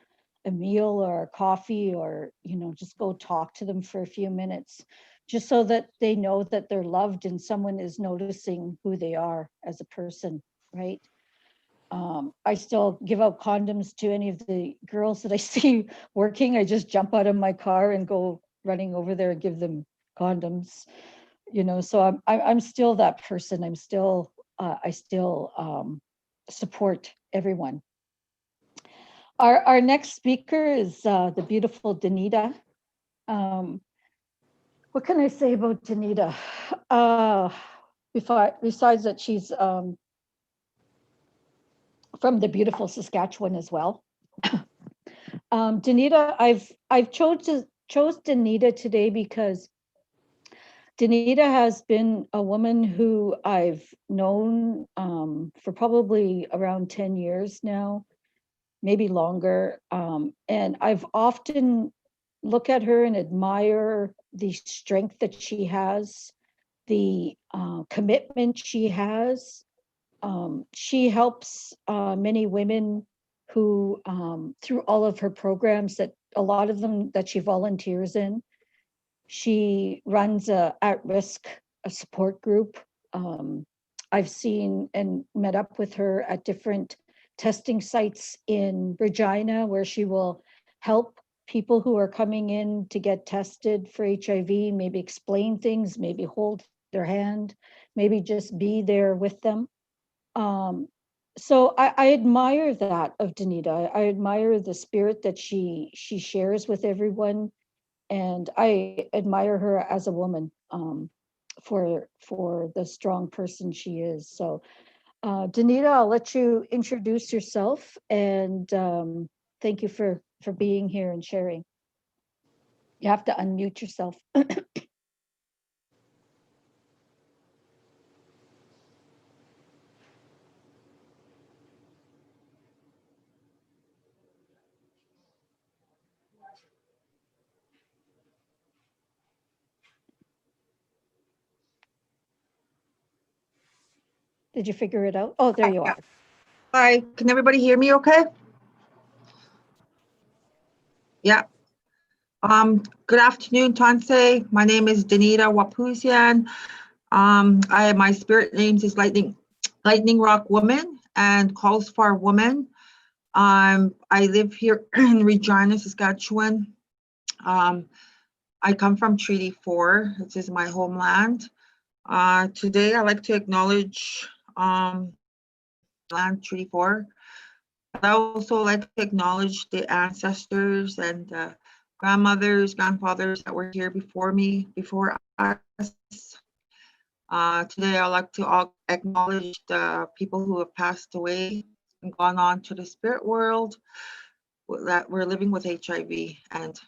[SPEAKER 1] a meal or a coffee, or just go talk to them for a few minutes, just so that they know that they're loved and someone is noticing who they are as a person, right? I still give out condoms to any of the girls that I see working. I just jump out of my car and go running over there and give them condoms. So I'm still that person. I still support everyone. Our next speaker is the beautiful Danita. What can I say about Danita? Besides that she's from the beautiful Saskatchewan as well. Danita, I've chose Danita today because Danita has been a woman who I've known for probably around 10 years now, maybe longer. And I've often looked at her and admire the strength that she has, the commitment she has. She helps many women who, through all of her programs, that a lot of them that she volunteers in. She runs a at-risk support group. I've seen and met up with her at different testing sites in Regina, where she will help people who are coming in to get tested for HIV, maybe explain things, maybe hold their hand, maybe just be there with them. So I admire that of Danita. I admire the spirit that she shares with everyone, and I admire her as a woman for the strong person she is. So, Danita, I'll let you introduce yourself, and thank you for being here and sharing. You have to unmute yourself. Did you figure it out? Oh, there you are.
[SPEAKER 6] Hi, can everybody hear me okay? Yeah. Good afternoon, Tanse. My name is Danita Wahpoosewyan. My spirit names is Lightning Rock Woman and Calls for Woman. I live here in Regina, Saskatchewan. I come from Treaty 4. This is my homeland. Today, I'd like to acknowledge land Treaty 4. I also like to acknowledge the ancestors and grandmothers, grandfathers that were here before me, before us. Today, I'd like to acknowledge the people who have passed away and gone on to the spirit world, that we're living with HIV and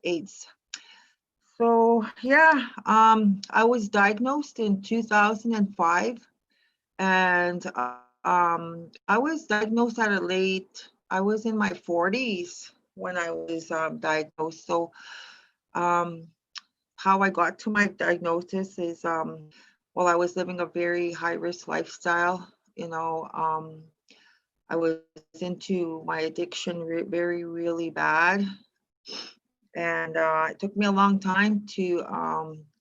[SPEAKER 6] AIDS. So yeah, I was diagnosed in 2005, and I was diagnosed at a late. I was in my 40s when I was diagnosed. So how I got to my diagnosis is while I was living a very high-risk lifestyle. I was into my addiction really bad, and it took me a long time to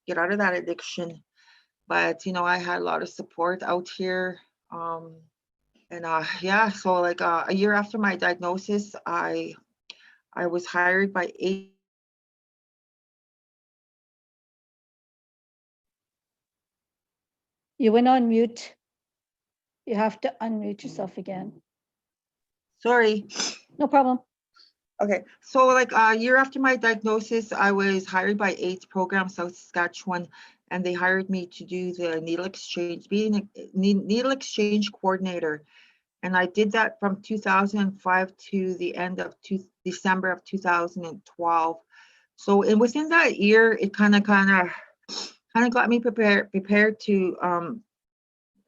[SPEAKER 6] get out of that addiction. But I had a lot of support out here. Yeah, so like a year after my diagnosis, I was hired by
[SPEAKER 1] You went on mute. You have to unmute yourself again.
[SPEAKER 6] Sorry.
[SPEAKER 1] No problem.
[SPEAKER 6] Okay, so like a year after my diagnosis, I was hired by AIDS Program South Saskatchewan, and they hired me to do the needle exchange, being a needle exchange coordinator. And I did that from 2005 to the end of December of 2012. So, and within that year, it kind of got me prepared to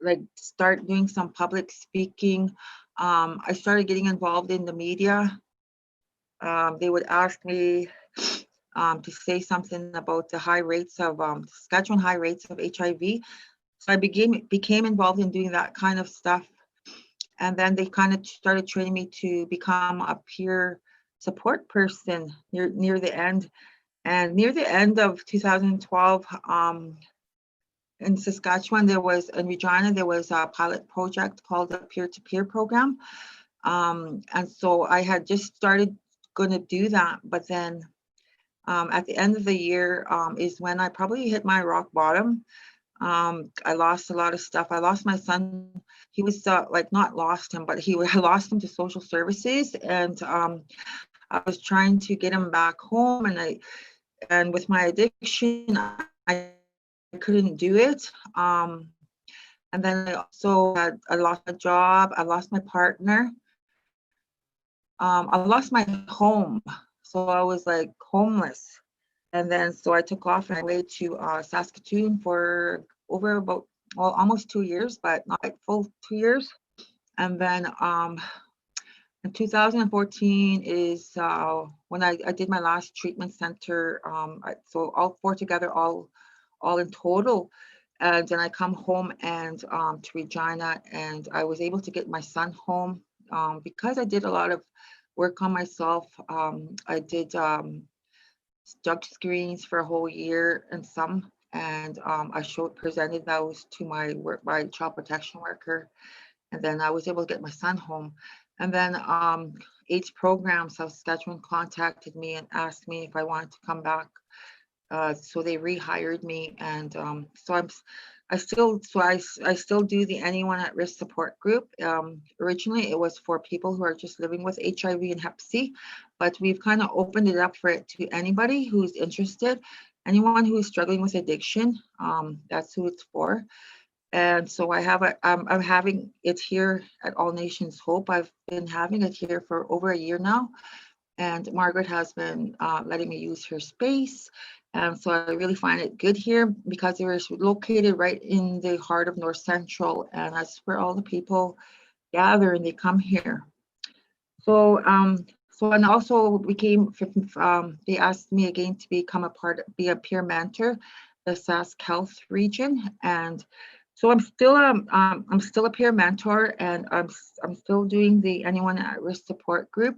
[SPEAKER 6] like start doing some public speaking. I started getting involved in the media. They would ask me to say something about the high rates of Saskatchewan high rates of HIV. So I became involved in doing that kind of stuff. And then they kind of started training me to become a peer support person near the end. And near the end of 2012, in Saskatchewan, in Regina, there was a pilot project called the peer-to-peer program. And so I had just started going to do that, but then at the end of the year is when I probably hit my rock bottom. I lost a lot of stuff. I lost my son. He was like, not lost him, but I lost him to social services, and I was trying to get him back home, and with my addiction, I couldn't do it. And then I lost a job. I lost my partner. I lost my home, so I was like homeless. And then so I took off and I went to Saskatoon for over about almost 2 years, but not like full 2 years. And then in 2014 is when I did my last treatment center. So all four together, all in total. And then I come home and to Regina, and I was able to get my son home because I did a lot of work on myself. I did drug screens for a whole year and some, and I presented those to my child protection worker, and then I was able to get my son home. And then AIDS program Saskatchewan contacted me and asked me if I wanted to come back. So they rehired me, and so I still do the Anyone at Risk support group. Originally, it was for people who are just living with HIV and Hep C, but we've kind of opened it up for it to anybody who's interested, anyone who is struggling with addiction. That's who it's for. And so I'm having it here at All Nations Hope. I've been having it here for over a year now, and Margaret has been letting me use her space. So I really find it good here because it was located right in the heart of North Central, and that's where all the people gather and they come here. So and also they asked me again to be a peer mentor, the Sask Health region, and so I'm still a peer mentor, and I'm still doing the Anyone at Risk support group.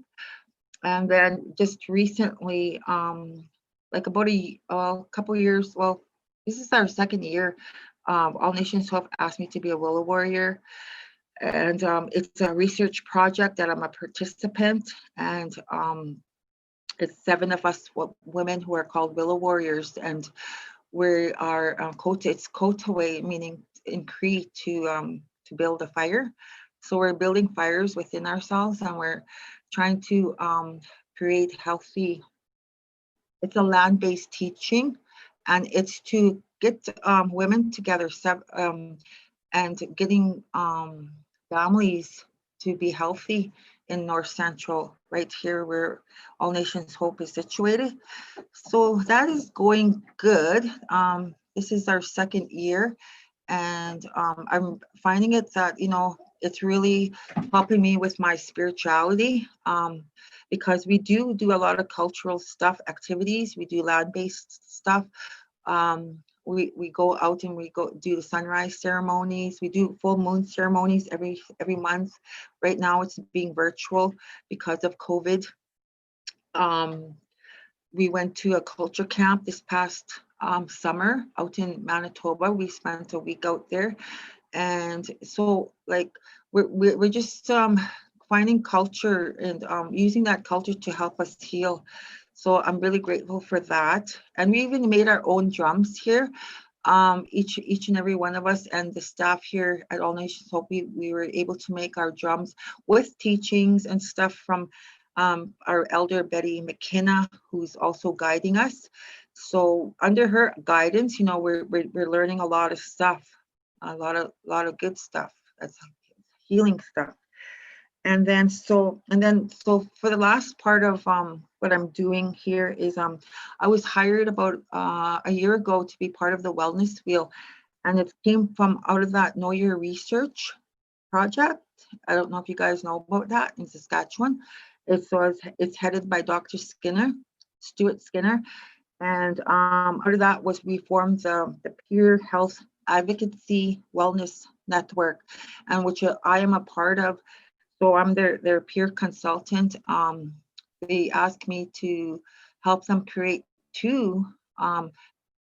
[SPEAKER 6] And then just recently, like about a couple years, well, this is our second year, All Nations Hope asked me to be a Willow Warrior. And it's a research project that I'm a participant, and it's 7 of us women who are called Willow Warriors, and we are it's Kotaway, meaning in Cree to build a fire. So we're building fires within ourselves, and we're trying to create healthy. It's a land-based teaching, and it's to get women together and getting families to be healthy in North Central, right here where All Nations Hope is situated. So that is going good. This is our second year, and I'm finding it that, it's really helping me with my spirituality, because we do a lot of cultural stuff, activities. We do land-based stuff. We go out and we go do the sunrise ceremonies. We do full moon ceremonies every month. Right now it's being virtual because of COVID. We went to a culture camp this past summer out in Manitoba. We spent a week out there, and so like we're just finding culture and using that culture to help us heal. So I'm really grateful for that. And we even made our own drums here. Each and every one of us and the staff here at All Nations Hope, we were able to make our drums with teachings and stuff from our elder Betty McKenna, who's also guiding us. So under her guidance, we're learning a lot of stuff, a lot of good stuff. That's healing stuff. And then so for the last part of what I'm doing here is I was hired about a year ago to be part of the Wellness Wheel, and it came from out of that Know Your Research project. I don't know if you guys know about that in Saskatchewan. It's headed by Dr. Stuart Skinner, and out of that we formed the Peer Health Advocacy Wellness Network, and which I am a part of. So I'm their peer consultant. They asked me to help them create 2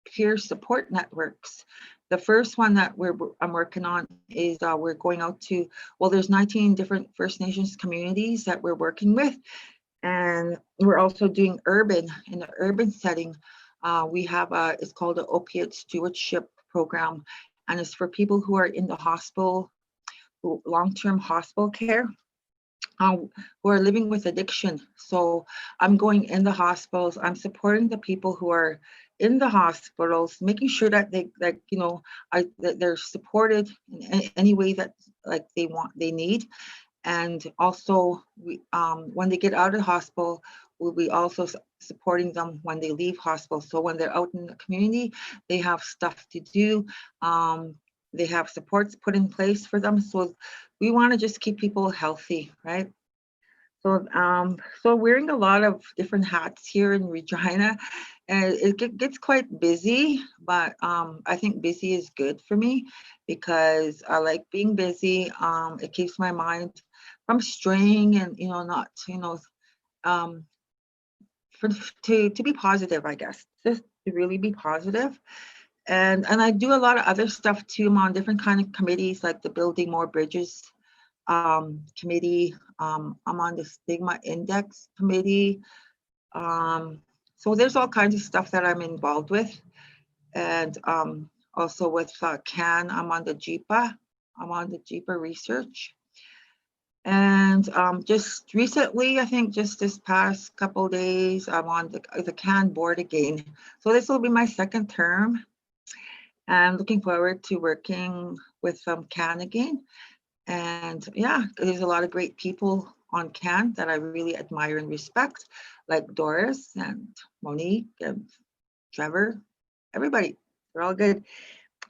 [SPEAKER 6] peer support networks. The first one that I'm working on is we're going out to, well, there's 19 different First Nations communities that we're working with. And we're also doing urban, in the urban setting. We have it's called the Opiate Stewardship program. And it's for people who are in the hospital, long-term hospital care, who are living with addiction. So I'm going in the hospitals, I'm supporting the people who are in the hospitals, making sure that they, like, you know, that they're supported in any way that like they need. And also, when they get out of hospital, we'll be also supporting them when they leave hospital. So when they're out in the community, they have stuff to do. They have supports put in place for them. So we want to just keep people healthy, right? So, so wearing a lot of different hats here in Regina, and it gets quite busy, but I think busy is good for me because I like being busy. It keeps my mind from straying and, you know, not, you know, to be positive, I guess, just to really be positive. And I do a lot of other stuff too. I'm on different kind of committees, like the Building More Bridges committee. I'm on the Stigma Index committee. So there's all kinds of stuff that I'm involved with. And also with CAN, I'm on the JIPA. I'm on the JIPA research. And just recently, I think just this past couple of days, I'm on the CAN board again. So this will be my second term. I'm looking forward to working with CAN again. And yeah, there's a lot of great people on CAN that I really admire and respect, like Doris and Monique and Trevor, everybody, they're all good.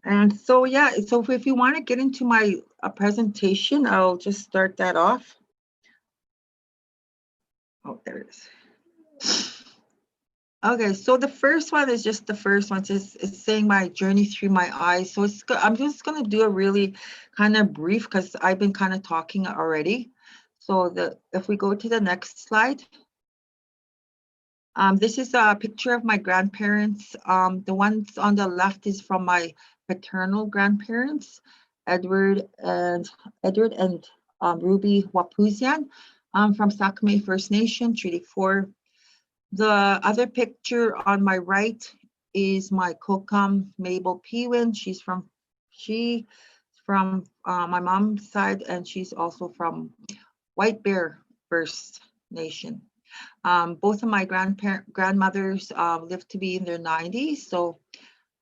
[SPEAKER 6] And so, yeah, so if you want to get into my presentation, I'll just start that off. Oh, there it is. Okay, so the first one is just the first one. It's saying my journey through my eyes. So I'm just going to do a really kind of brief because I've been kind of talking already. So if we go to the next slide. This is a picture of my grandparents. The ones on the left is from my paternal grandparents, Edward and Ruby Wahpoosewyan from Sakamay First Nation, Treaty 4. The other picture on my right is my Kokam Mabel Pewin. She's from my mom's side, and she's also from White Bear First Nation. Both of my grandmothers lived to be in their 90s, so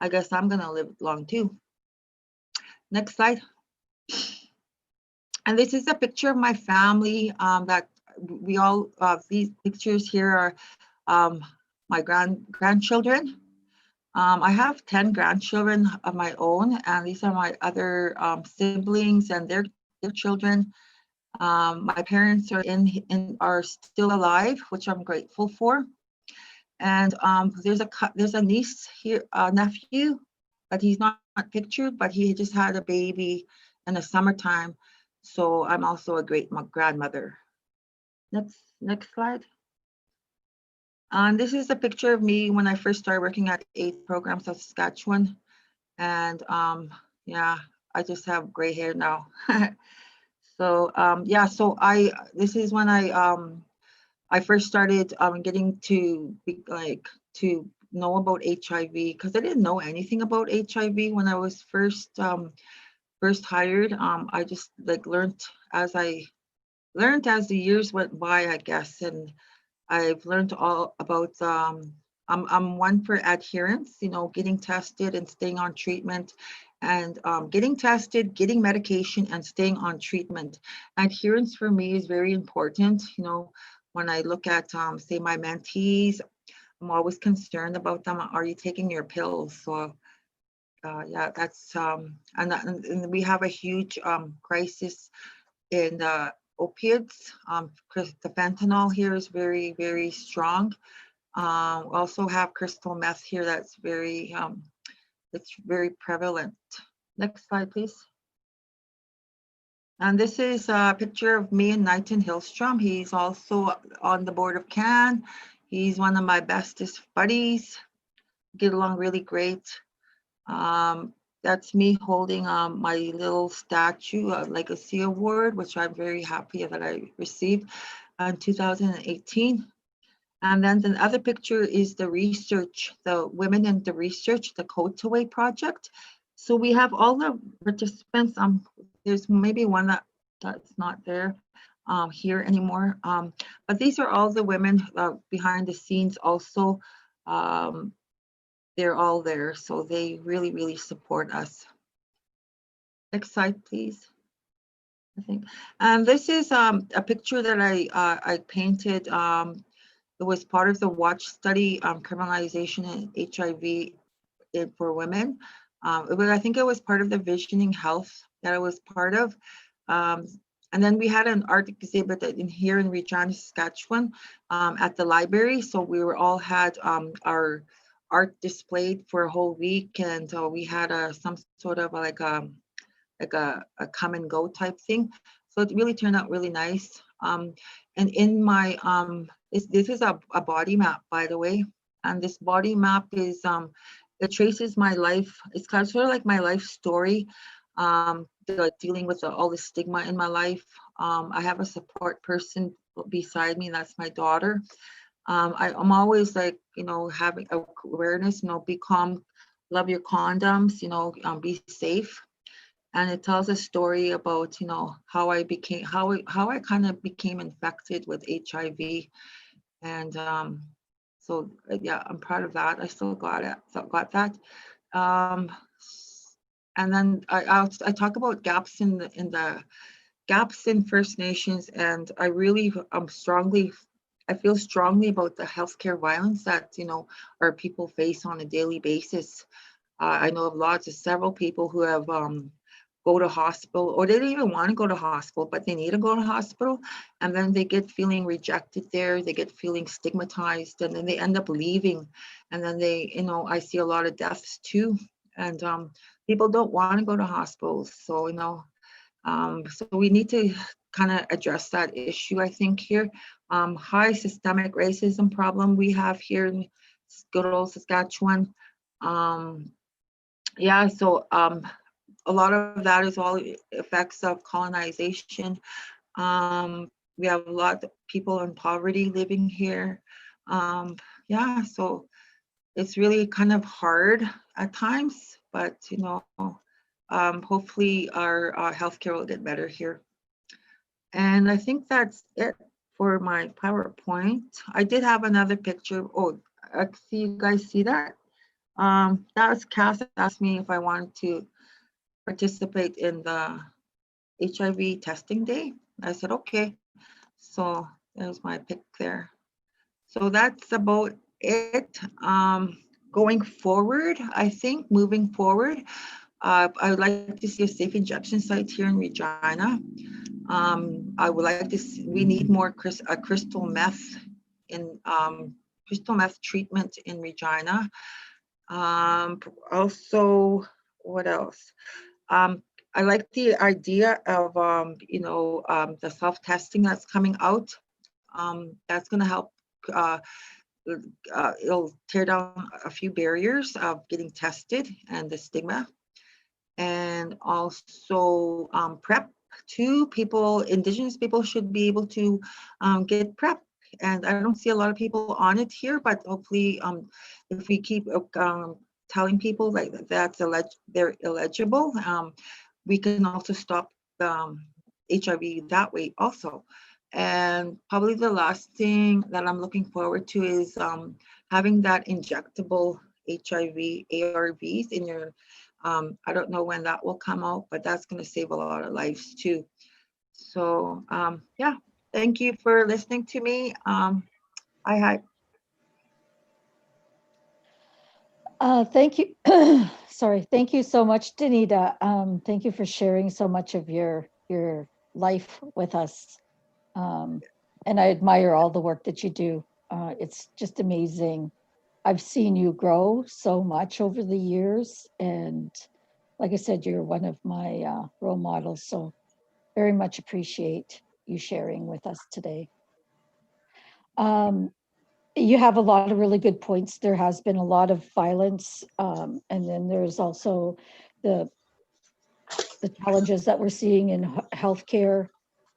[SPEAKER 6] I guess I'm gonna live long too. Next slide. And this is a picture of my family that we all, these pictures here are my grandchildren. I have 10 grandchildren of my own, and these are my other siblings and their children. My parents are still alive, which I'm grateful for. And there's a niece here, nephew, but he's not pictured, but he just had a baby in the summertime. So I'm also a great grandmother. Next slide. And this is a picture of me when I first started working at AIDS programs of Saskatchewan. And yeah, I just have gray hair now. So yeah, so this is when I first started getting to know about HIV, because I didn't know anything about HIV when I was first hired. I just learned as the years went by, I guess, and I've learned all about. I'm one for adherence, you know, getting tested and staying on treatment, and getting tested, getting medication, and staying on treatment. Adherence for me is very important. You know, when I look at, say, my mentees, I'm always concerned about them. Are you taking your pills? So, yeah, that's, and we have a huge crisis in opiates. The fentanyl here is very, very strong. We also have crystal meth here that's very prevalent. Next slide, please. And this is a picture of me and Knighton Hillstrom. He's also on the board of CAN. He's one of my bestest buddies. Get along really great. that's me holding my little statue, Legacy Award, which I'm very happy that I received in 2018. And then the other picture is the research, the women in the research, the Kotaway project. So we have all the participants. There's maybe one that's not there here anymore. But these are all the women behind the scenes also. They're all there. So they really, really support us. Next slide, please. I think. And this is a picture that I painted. It was part of the WATCH study, criminalization and HIV for women. I think it was part of the Visioning Health that I was part of. And then we had an art exhibit here in Regina, Saskatchewan, at the library. So we all had our art displayed for a whole week, and we had some sort of like a come and go type thing. So it really turned out really nice. And in my this is a body map, by the way, and this body map is it traces my life. It's kind of sort of like my life story, dealing with all the stigma in my life. I have a support person beside me. That's my daughter. I'm always like, having awareness, be calm, love your condoms, be safe. And it tells a story about, how I kind of became infected with HIV. And so yeah, I'm proud of that. I still got that. And then I talk about gaps in the gaps in First Nations, and I really I feel strongly about the healthcare violence that our people face on a daily basis. I know of several people who have go to hospital, or they don't even want to go to hospital, but they need to go to hospital, and then they get feeling rejected there, they get feeling stigmatized, and then they end up leaving, and then I see a lot of deaths too, and people don't want to go to hospitals. So so we need to kind of address that issue, I think, here. High systemic racism problem we have here in good old Saskatchewan. Yeah, so a lot of that is all effects of colonization. We have a lot of people in poverty living here. Yeah, so it's really kind of hard at times, but hopefully our healthcare will get better here. And I think that's it for my PowerPoint. I did have another picture. Oh, I see you guys see that? That was Cass asked me if I wanted to participate in the HIV testing day. I said, okay. So there's my pic there. So that's about it. Going forward, I think moving forward, I would like to see a safe injection site here in Regina. I would like to see, we need more crystal meth treatment in Regina. Also, what else? I like the idea of the self-testing that's coming out. That's going to help. It'll tear down a few barriers of getting tested and the stigma, and also PrEP too. Indigenous people should be able to get PrEP, and I don't see a lot of people on it here, but hopefully if we keep telling people like they're eligible, we can also stop HIV that way also. And probably the last thing that I'm looking forward to is having that injectable HIV ARVs in your, I don't know when that will come out, but that's going to save a lot of lives too. So yeah, thank you for listening to me. Hi.
[SPEAKER 1] Thank you. Sorry. Thank you so much, Danita. Thank you for sharing so much of your life with us. And I admire all the work that you do. It's just amazing. I've seen you grow so much over the years. And like I said, you're one of my role models. So very much appreciate you sharing with us today. You have a lot of really good points. There has been a lot of violence. And then there's also the challenges that we're seeing in healthcare,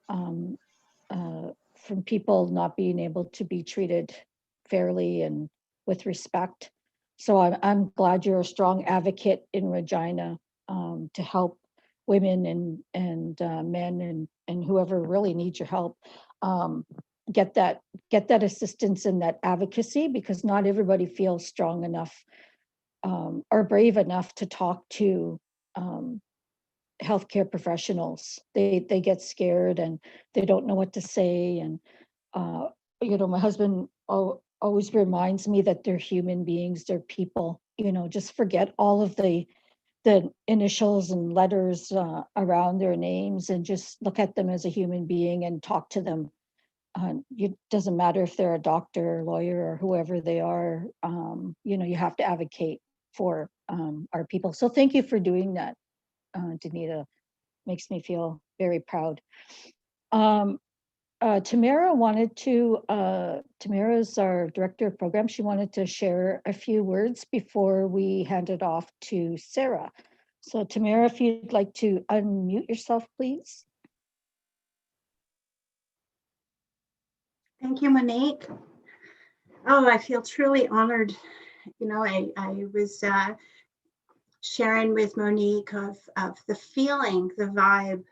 [SPEAKER 1] from people not being able to be treated fairly and with respect. So I'm glad you're a strong advocate in Regina, to help women and men and whoever really needs your help, get that assistance and that advocacy, because not everybody feels strong enough, or brave enough to talk to healthcare professionals. They get scared and they don't know what to say. And my husband always reminds me that they're human beings, they're people. Just forget all of the initials and letters around their names, and just look at them as a human being and talk to them. It doesn't matter if they're a doctor, or lawyer, or whoever they are. You have to advocate for our people. So thank you for doing that, Danita. Makes me feel very proud. Tamara Tamara's our director of program. She wanted to share a few words before we hand it off to Sarah. So Tamara, if you'd like to unmute yourself, please.
[SPEAKER 8] Thank you, Monique. Oh, I feel truly honored. I was sharing with Monique of the feeling, the vibe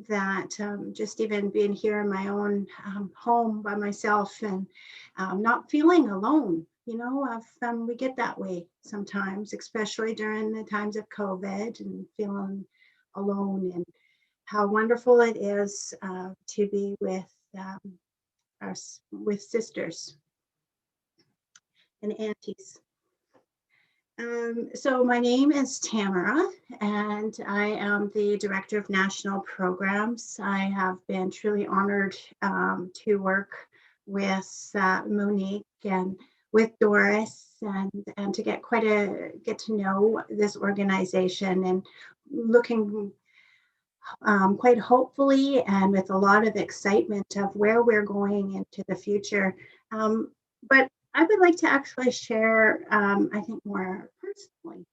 [SPEAKER 8] that just even being here in my own home by myself and not feeling alone. We get that way sometimes, especially during the times of COVID and feeling alone, and how wonderful it is to be with sisters and aunties. So my name is Tamara, and I am the Director of National Programs. I have been truly honored to work with Monique and with Doris, and to get to know this organization, and looking quite hopefully and with a lot of excitement of where we're going into the future. But I would like to actually share, I think, more personally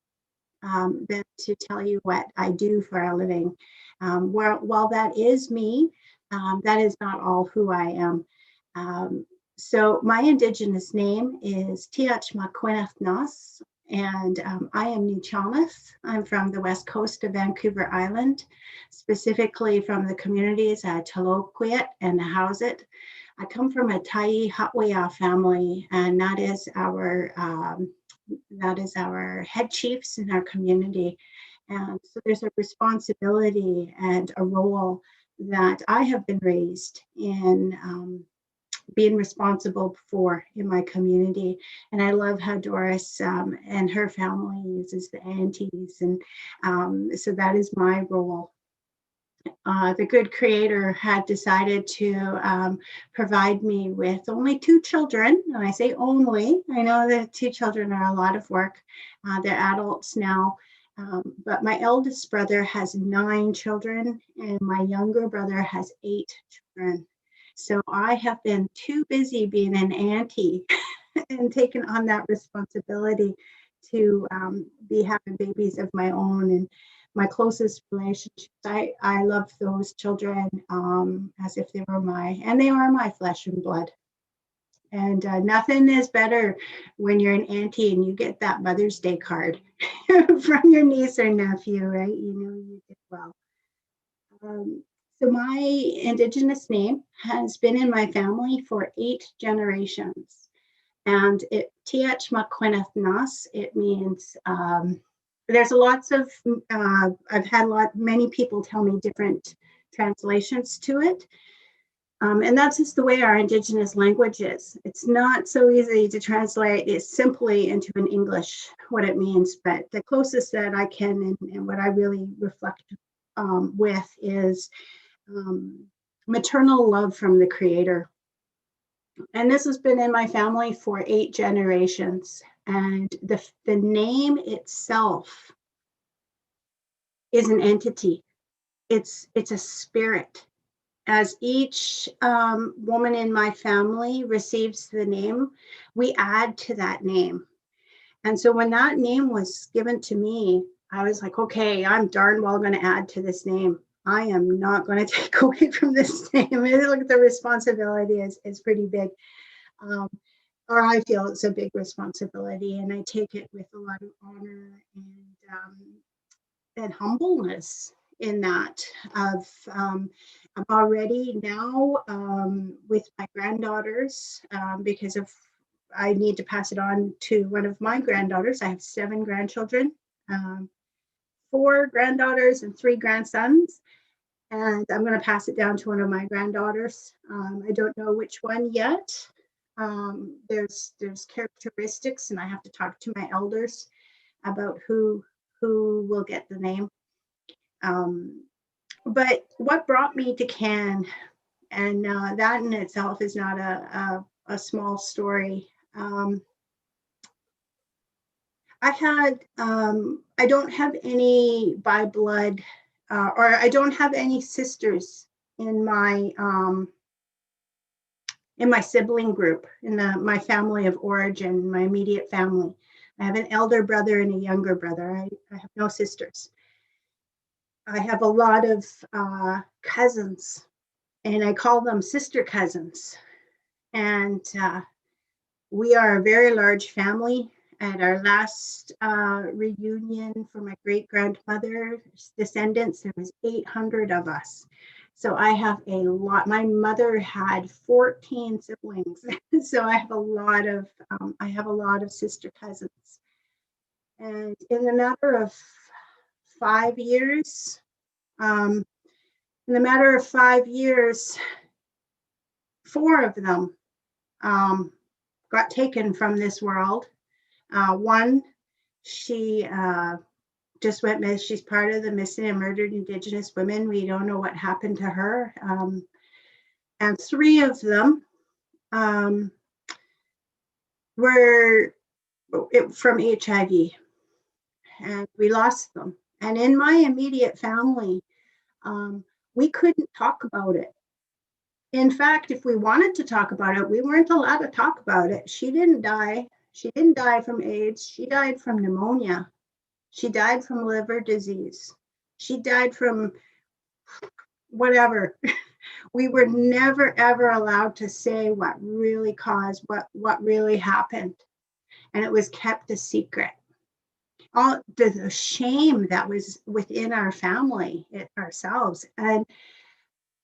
[SPEAKER 8] than to tell you what I do for a living. While that is me, that is not all who I am. So my Indigenous name is Tiach Makwineth, and I am Nuu-chah-nulth. I'm from the west coast of Vancouver Island, specifically from the communities at Opiate and Howzit. I come from a Tai Hawaiian family, and that is our head chiefs in our community. And so there's a responsibility and a role that I have been raised in, being responsible for in my community. And I love how Doris and her family uses the aunties, and so that is my role. The good creator had decided to provide me with only 2 children. And I say only, I know that 2 children are a lot of work. They're adults now, but my eldest brother has 9 children, and my younger brother has 8 children. So I have been too busy being an auntie and taking on that responsibility to be having babies of my own. And my closest relationships, I love those children as if they were my flesh and blood. And nothing is better when you're an auntie and you get that Mother's Day card from your niece or nephew, right? You did well. So my Indigenous name has been in my family for 8 generations. And Tiach Makwineth, it means, there's lots of, I've had many people tell me different translations to it. And that's just the way our Indigenous language is. It's not so easy to translate it simply into an English, what it means, but the closest that I can and what I really reflect with is maternal love from the Creator. And this has been in my family for 8 generations. And the name itself is an entity. It's a spirit. As each woman in my family receives the name, we add to that name. And so when that name was given to me, I was like, okay, I'm darn well going to add to this name. I am not going to take away from this name. Look, the responsibility is pretty big. Or I feel it's a big responsibility, and I take it with a lot of honor and humbleness in that. I'm already now with my granddaughters because of I need to pass it on to one of my granddaughters. I have 7 grandchildren, 4 granddaughters and 3 grandsons. And I'm going to pass it down to one of my granddaughters. I don't know which one yet. There's characteristics, and I have to talk to my elders about who will get the name. But what brought me to CAN, and that in itself is not a small story. I don't have any by blood, or I don't have any sisters in my sibling group, in my family of origin, my immediate family. I have an elder brother and a younger brother. I have no sisters. I have a lot of cousins, and I call them sister cousins. And we are a very large family. At our last reunion for my great-grandmother's descendants, there was 800 of us. So I have a lot. My mother had 14 siblings, so I have a lot of sister cousins. And in the matter of 5 years, 4 of them got taken from this world. One, she just went missing. She's part of the missing and murdered Indigenous women. We don't know what happened to her. And 3 of them were from HIV, and we lost them. And in my immediate family, we couldn't talk about it. In fact, if we wanted to talk about it, we weren't allowed to talk about it. She didn't die. She didn't die from AIDS. She died from pneumonia. She died from liver disease. She died from whatever. We were never, ever allowed to say what really caused, what really happened. And it was kept a secret. All the shame that was within our family, ourselves. And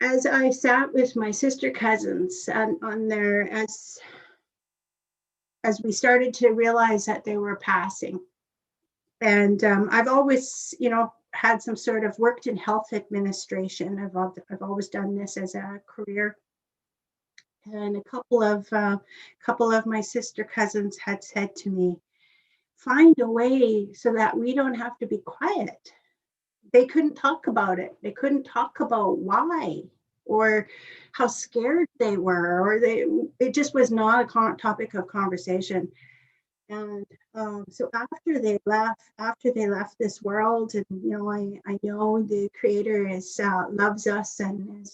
[SPEAKER 8] as I sat with my sister cousins on there, as we started to realize that they were passing. And I've always, had some sort of worked in health administration. I've always done this as a career. And a couple of my sister cousins had said to me, find a way so that we don't have to be quiet. They couldn't talk about it. They couldn't talk about why or how scared they were, or it just was not a topic of conversation. And so after they left this world, and I know the Creator loves us and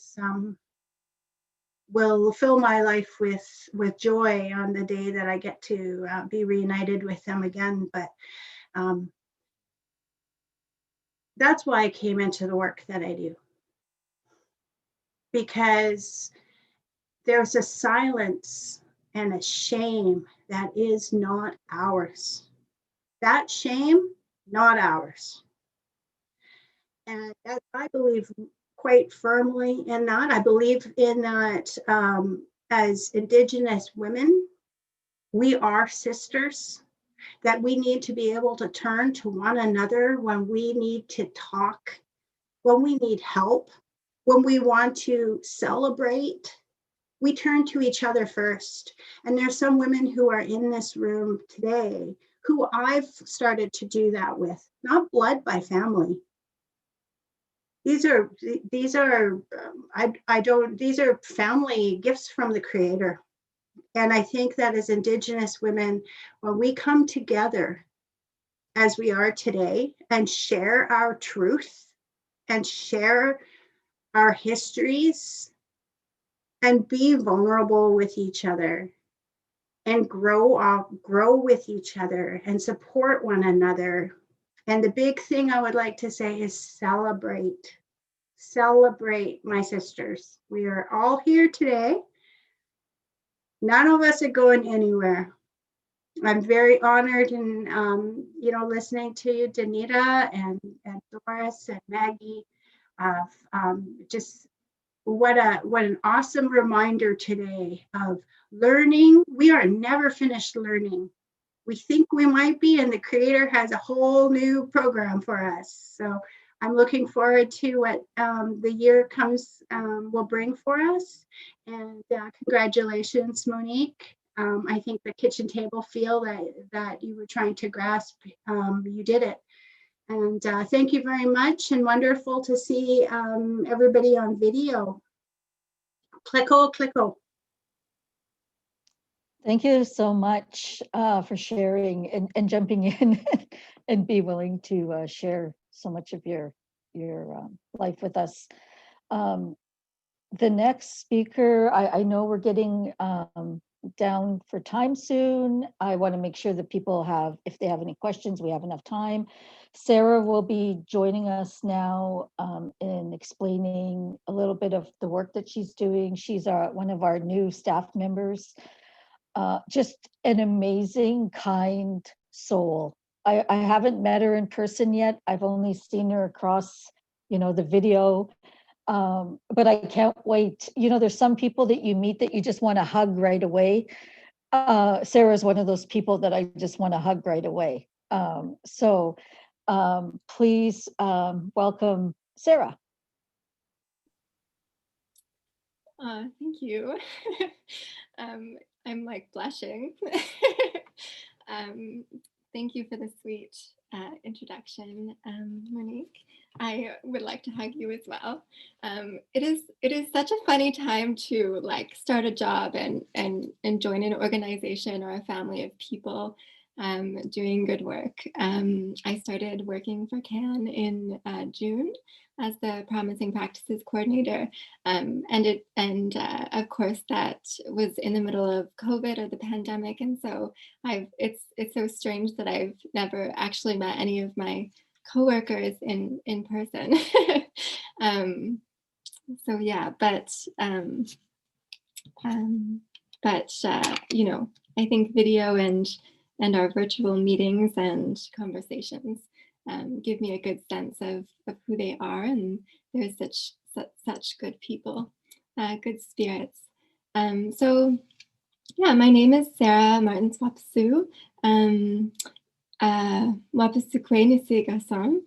[SPEAKER 8] will fill my life with joy on the day that I get to be reunited with them again. But that's why I came into the work that I do, because there's a silence and a shame that is not ours. That shame, not ours. And I believe quite firmly in that. I believe in that as Indigenous women, we are sisters, that we need to be able to turn to one another when we need to talk, when we need help, when we want to celebrate. We turn to each other first. And there's some women who are in this room today who I've started to do that with, not blood by family. These are family gifts from the Creator. And I think that as Indigenous women, when we come together as we are today and share our truth and share our histories, and be vulnerable with each other and grow with each other and support one another And the big thing I would like to say is celebrate. Celebrate, my sisters. We are all here today. None of us are going anywhere. I'm very honored and, listening to you, Danita and Doris and Maggie. Just what an awesome reminder today of learning. We are never finished learning. We think we might be, and the Creator has a whole new program for us. So I'm looking forward to what the year will bring for us. And congratulations, Monique. I think the kitchen table feel that you were trying to grasp, you did it. And thank you very much, and wonderful to see everybody on video. Clicko, clicko.
[SPEAKER 1] Thank you so much for sharing and jumping in and be willing to share so much of your life with us. The next speaker, I know we're getting down for time soon. I want to make sure that people have, if they have any questions, we have enough time. Sarah will be joining us now in explaining a little bit of the work that she's doing. She's one of our new staff members. Just an amazing, kind soul. I haven't met her in person yet. I've only seen her across, the video. But I can't wait. There's some people that you meet that you just want to hug right away. Sarah's one of those people that I just want to hug right away. So please welcome Sarah.
[SPEAKER 9] Thank you. I'm like blushing. Thank you for the sweet introduction, Monique. I would like to hug you as well. It is such a funny time to like start a job and join an organization or a family of people doing good work. I started working for CAN in June as the Promising Practices Coordinator. And of course that was in the middle of COVID or the pandemic. And so it's so strange that I've never actually met any of my coworkers in person. So yeah, but I think video and our virtual meetings and conversations give me a good sense of who they are, and they're such good people, good spirits. So yeah, my name is Sarah Martens Wapisiw. Wahpoosewyan.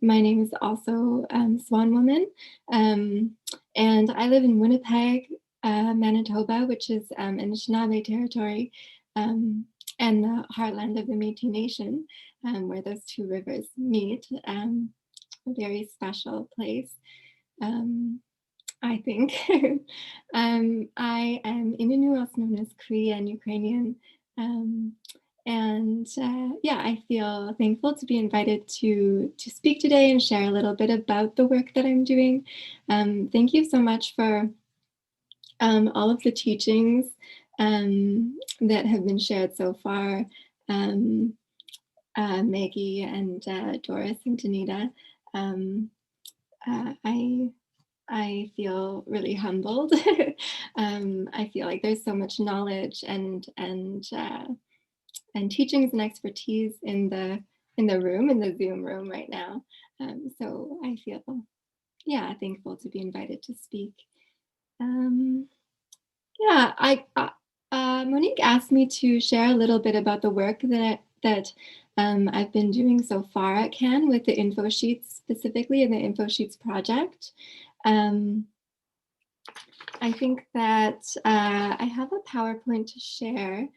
[SPEAKER 9] My name is also Swan Woman, and I live in Winnipeg, Manitoba, which is Anishinaabe territory, and the heartland of the Métis Nation, where those two rivers meet. A very special place, I think. I am Innu, also known as Cree and Ukrainian. Yeah, I feel thankful to be invited to speak today and share a little bit about the work that I'm doing. Thank you so much for all of the teachings that have been shared so far, Maggie and Doris and Danita. I feel really humbled. I feel like there's so much knowledge and teachings and expertise in the room, in the Zoom room right now. So I feel, yeah, thankful to be invited to speak. Yeah, Monique asked me to share a little bit about the work that I've been doing so far at CAN with the info sheets, specifically in the info sheets project. I think that I have a PowerPoint to share.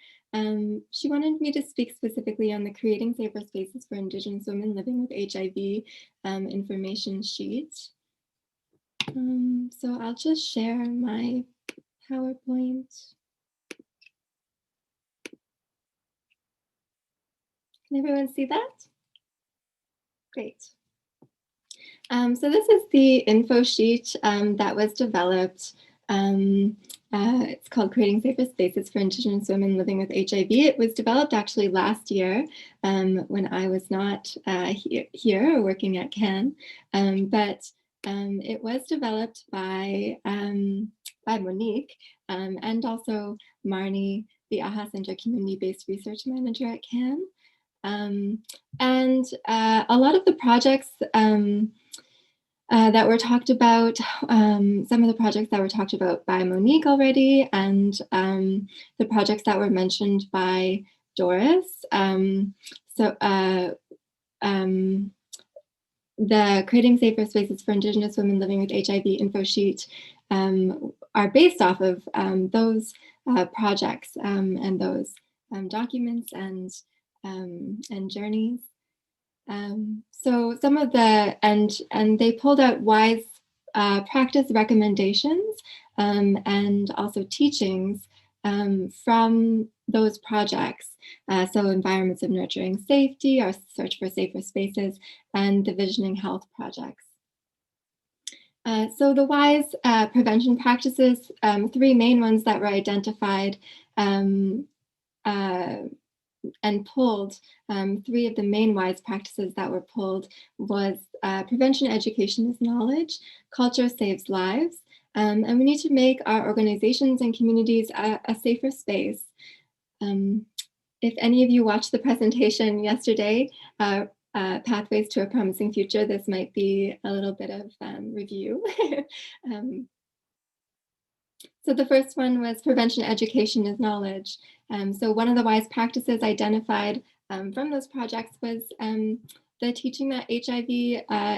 [SPEAKER 9] She wanted me to speak specifically on the Creating Safer Spaces for Indigenous Women Living with HIV information sheet. So I'll just share my PowerPoint. Can everyone see that? Great. So this is the info sheet that was developed It's called Creating Safer Spaces for Indigenous Women Living with HIV. It was developed actually last year when I was not here or working at CAN, but it was developed by Monique and also Marnie, the AHA Center Community-Based Research Manager at CAN. And a lot of the projects that were talked about, some of the projects that were talked about by Monique already, and the projects that were mentioned by Doris. The Creating Safer Spaces for Indigenous Women Living with HIV info sheet are based off of those projects and those documents and journeys. So some of the, and they pulled out wise practice recommendations and also teachings from those projects. So environments of nurturing safety, our search for safer spaces, and the visioning health projects. So the wise prevention practices, three main ones that were identified and pulled, three of the main wise practices that were pulled was prevention education is knowledge, culture saves lives, and we need to make our organizations and communities a safer space. If any of you watched the presentation yesterday, Pathways to a Promising Future, this might be a little bit of review. So the first one was prevention education is knowledge. So one of the wise practices identified from those projects was the teaching that HIV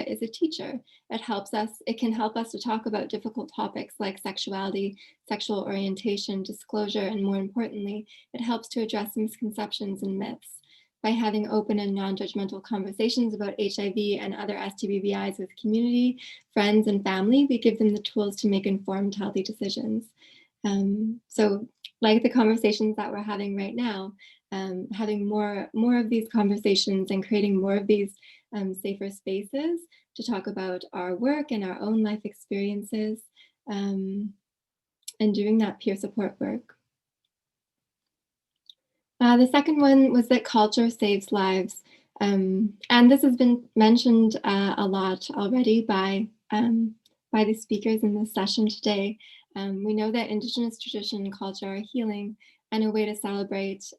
[SPEAKER 9] is a teacher. It can help us to talk about difficult topics like sexuality, sexual orientation, disclosure, and more importantly, it helps to address misconceptions and myths. By having open and non-judgmental conversations about HIV and other STBBIs with community, friends, and family, we give them the tools to make informed, healthy decisions. So like the conversations that we're having right now, having more of these conversations and creating more of these safer spaces to talk about our work and our own life experiences and doing that peer support work. The second one was that culture saves lives. And this has been mentioned a lot already by the speakers in this session today. We know that Indigenous tradition and culture are healing and a way to celebrate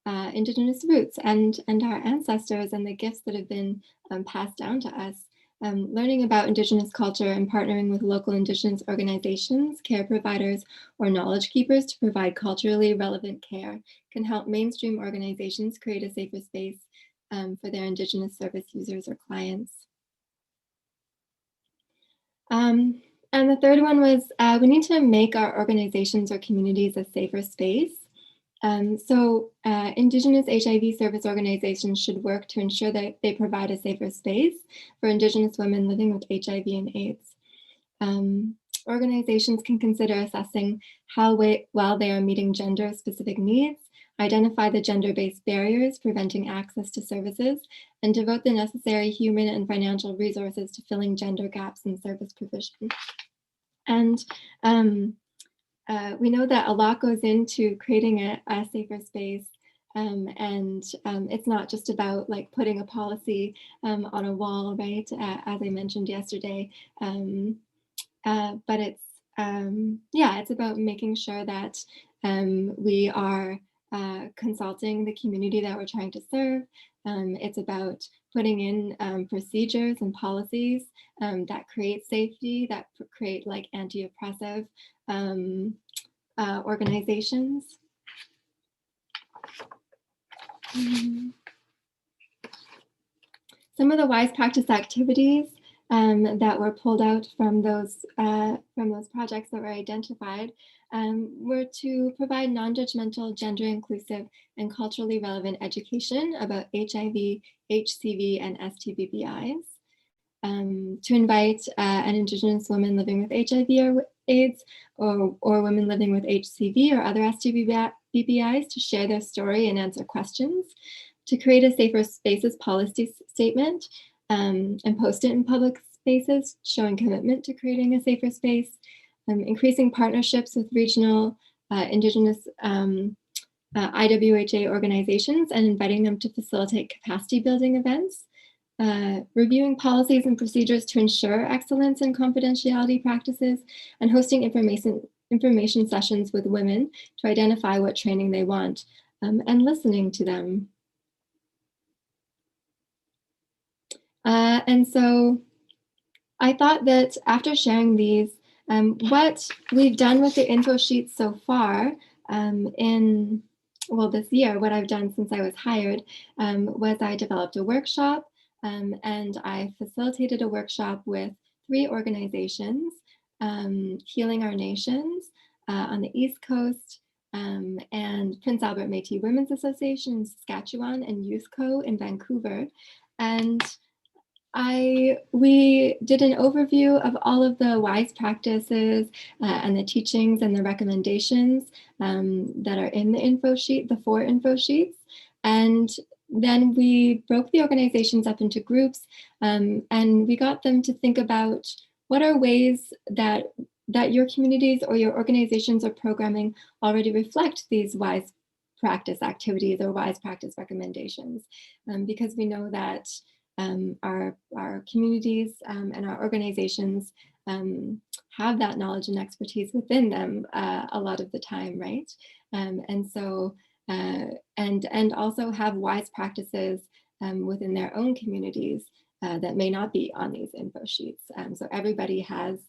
[SPEAKER 9] Indigenous roots and our ancestors and the gifts that have been passed down to us. Learning about Indigenous culture and partnering with local Indigenous organizations, care providers, or knowledge keepers to provide culturally relevant care can help mainstream organizations create a safer space for their Indigenous service users or clients. And the third one was we need to make our organizations or communities a safer space. So Indigenous HIV service organizations should work to ensure that they provide a safer space for Indigenous women living with HIV and AIDS. Organizations can consider assessing how well they are meeting gender-specific needs, identify the gender-based barriers preventing access to services, and devote the necessary human and financial resources to filling gender gaps in service provision. And we know that a lot goes into creating a safer space, and it's not just about like putting a policy on a wall, right? As I mentioned yesterday, but it's it's about making sure that we are consulting the community that we're trying to serve. It's about putting in procedures and policies that create safety, that create like anti-oppressive organizations. Some of the wise practice activities that were pulled out from those projects that were identified were to provide non-judgmental, gender-inclusive, and culturally relevant education about HIV, HCV, and STBBIs. To invite an Indigenous woman living with HIV or AIDS, or women living with HCV or other STBBIs to share their story and answer questions, to create a safer spaces policy statement and post it in public spaces, showing commitment to creating a safer space, increasing partnerships with regional Indigenous IWHA organizations and inviting them to facilitate capacity building events, reviewing policies and procedures to ensure excellence in confidentiality practices, and hosting information sessions with women to identify what training they want, and listening to them. And so I thought that after sharing these, what we've done with the info sheets so far this year, what I've done since I was hired was I developed a workshop and I facilitated a workshop with 3 organizations, Healing Our Nations on the East Coast, and Prince Albert Métis Women's Association in Saskatchewan, and Youth Co in Vancouver. And we did an overview of all of the WISE practices and the teachings and the recommendations that are in the info sheet, the 4 info sheets. And then we broke the organizations up into groups and we got them to think about what are ways that your communities or your organizations or programming already reflect these WISE practice activities or WISE practice recommendations, because we know that our communities and our organizations have that knowledge and expertise within them a lot of the time, right? And so, and also have WISE practices within their own communities that may not be on these info sheets. So everybody has